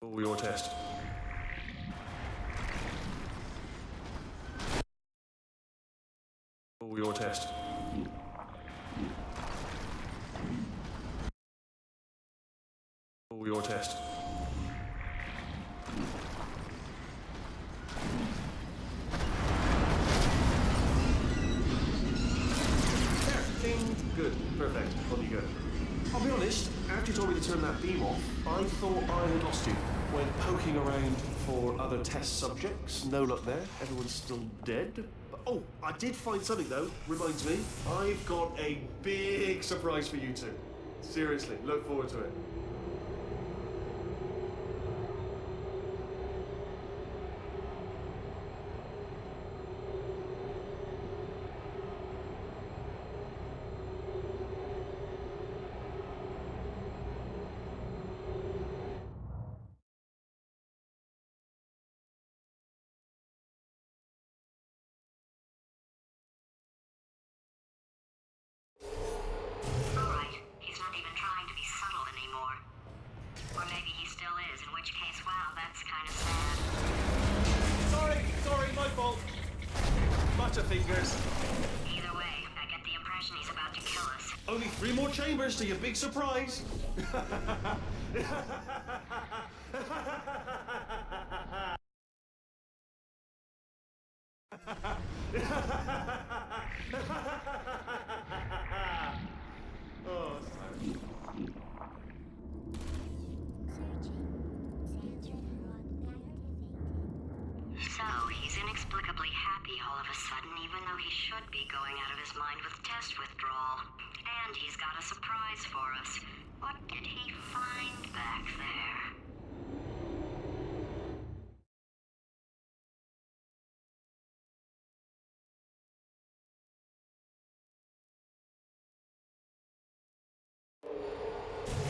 For your test. For your test. For your test. There, ding. Good, perfect. On you go. I'll be honest, after you told me to turn that beam off, I thought I had lost you. Went poking around for other test subjects. No luck there. Everyone's still dead. Oh, I did find something though. Reminds me, I've got a big surprise for you two. Seriously, look forward to it. Alright, he's not even trying to be subtle anymore. Or maybe he still is, in which case, wow, that's kind of sad. Sorry, my fault. Butterfingers. Either way, I get the impression he's about to kill us. Only 3 more chambers to your big surprise. Oh, that's tiring. So, he's inexplicably happy all of a sudden, even though he should be going out of his mind with test withdrawal. And he's got a surprise for us. What did he find back there?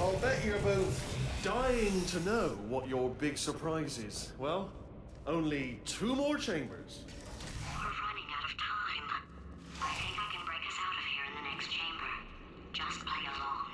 I'll bet you're both dying to know what your big surprise is. Well, only 2 more chambers. We're running out of time. I think I can break us out of here in the next chamber. Just play along.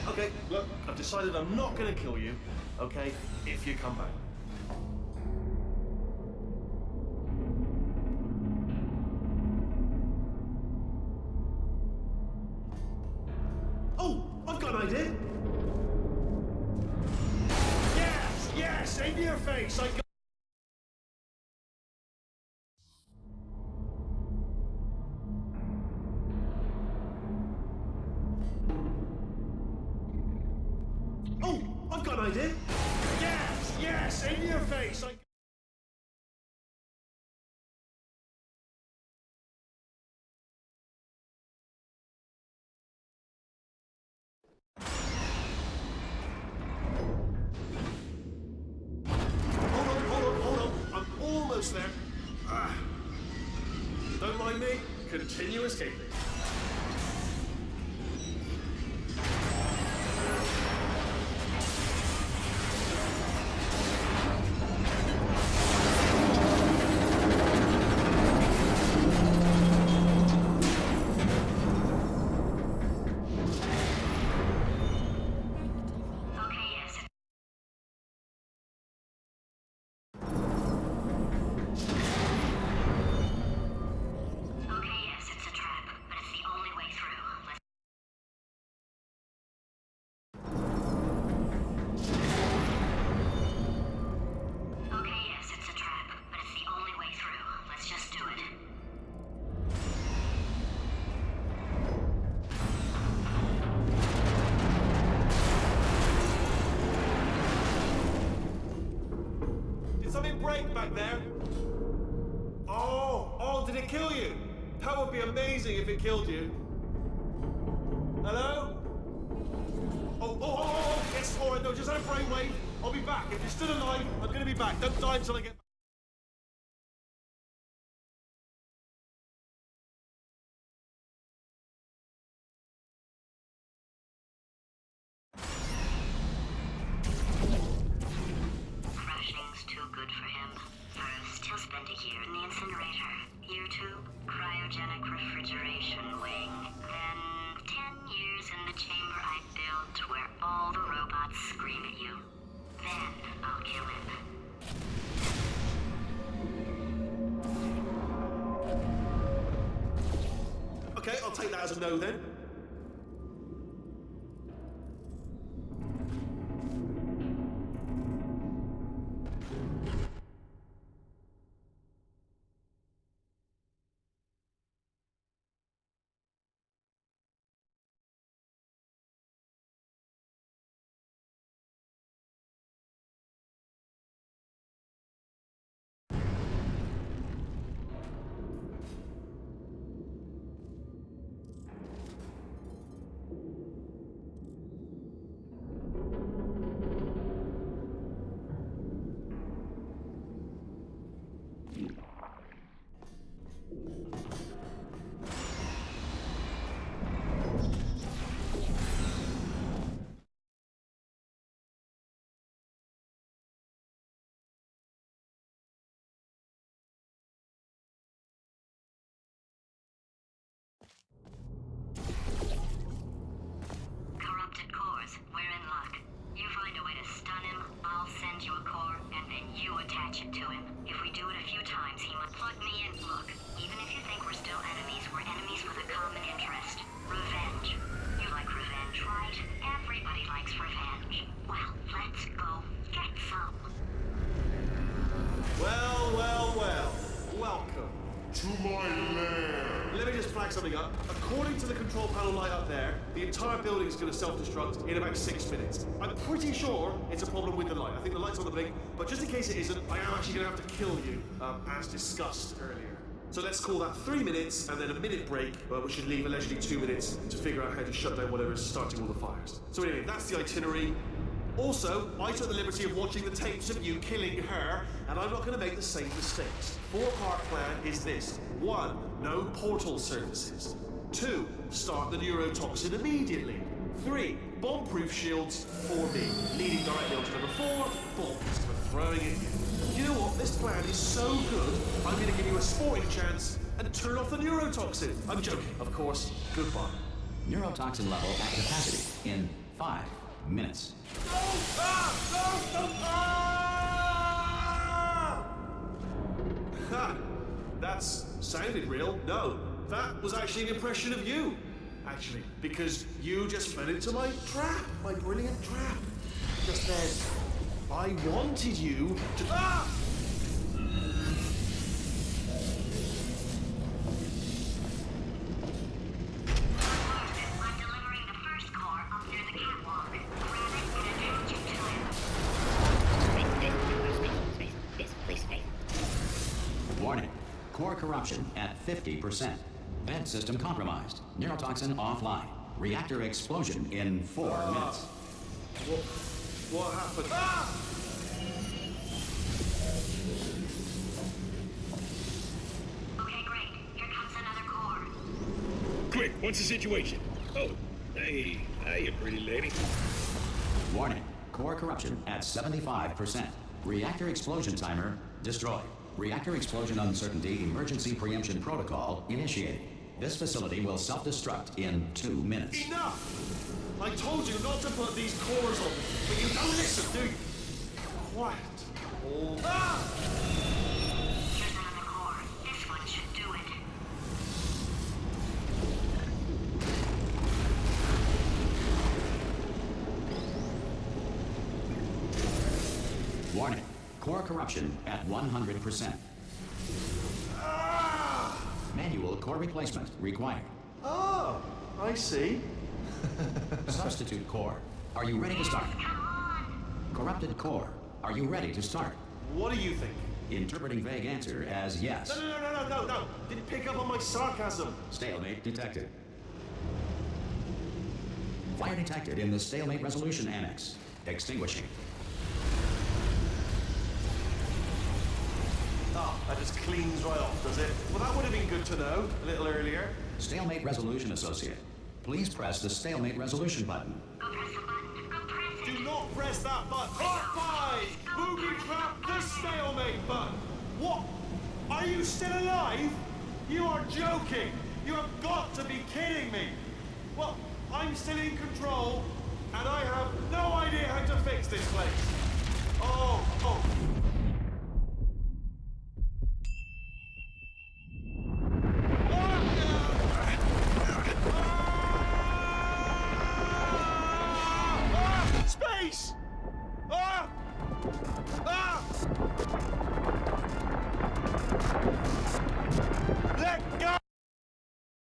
Okay, look, I've decided I'm not gonna kill you, okay, if you come back. Oh, I've got an idea! Yes, in your face, I got... Oh, I've got an idea! Yes, in your face! Hold on. I'm almost there. Don't mind me. Continue escaping. awake back there? Oh, did it kill you? That would be amazing if it killed you. Hello? Oh, it's alright, no, just had a brainwave. I'll be back. If you're still alive, I'm gonna be back. Don't die until I get... Crashing's too good for him. First, he'll spend a year in the incinerator. Year 2, cryogenic refrigeration wing. Then, 10 years in the chamber I built where all the robots scream at you. Then, I'll kill him. Okay, I'll take that as a no then. Corrupted cores, we're in luck. You find a way to stun him, I'll send you a core, and then you attach it to him. If we do it a few times, he might plug me in. Look, even if you think we're still enemies, we're enemies with a common interest. Revenge. You like revenge, right? Everybody likes revenge. Well, let's go get some. Well. Welcome. To my lair. Let me just flag something up. According to the control panel light up there, the entire building is going to self-destruct in about 6 minutes. I'm pretty sure it's a problem with the light. I think the light's on the blink, but just in case it isn't, I am actually going to have to kill you, as discussed earlier. So let's call that 3 minutes and then a minute break, which should leave allegedly 2 minutes to figure out how to shut down whatever is starting all the fires. So anyway, that's the itinerary. Also, I took the liberty of watching the tapes of you killing her, and I'm not going to make the same mistakes. 4-part plan is this. 1, no portal surfaces. 2, start the neurotoxin immediately. 3, bomb-proof shields for me, leading directly onto number 4, bombs for throwing at you. You know what? This plan is so good, I'm going to give you a sporting chance and turn off the neurotoxin. I'm joking, of course. Goodbye. Neurotoxin level at capacity in 5 minutes. Ha! That's sounded real. No, that was actually an impression of you. Actually, because you just fell into my trap, my brilliant trap. Just then, I wanted you to. Ah! I'm delivering the first core up near the catwalk. Grab it and attach it to him. Warning. Core corruption at 50%. Vent system compromised. Neurotoxin offline. Reactor explosion in 4 minutes. What happened? Ah! Okay, great. Here comes another core. Quick, what's the situation? Oh, hey, hiya, pretty lady. Warning. Core corruption at 75%. Reactor explosion timer destroyed. Reactor explosion uncertainty emergency preemption protocol initiated. This facility will self-destruct in 2 minutes. Enough! I told you not to put these cores on, but you don't listen, do you? Quiet. Oh. Ah! Here's another core. This one should do it. Warning. Core corruption at 100%. Ah! Manual core replacement required. Oh, I see. Substitute core. Are you ready to start? Come on! Corrupted core. Are you ready to start? What do you think? Interpreting vague answer as yes. No. Didn't pick up on my sarcasm. Stalemate detected. Fire detected in the Stalemate Resolution Annex. Extinguishing. Oh, that just cleans right off, does it? Well, that would have been good to know a little earlier. Stalemate Resolution Associate. Please press the Stalemate Resolution button. Go press the button. Go press it. Do not press that button. Hot 5! Booby trap the stalemate button. What? Are you still alive? You are joking. You have got to be kidding me. Well, I'm still in control, and I have no idea how to fix this place. Oh. Space! Let go!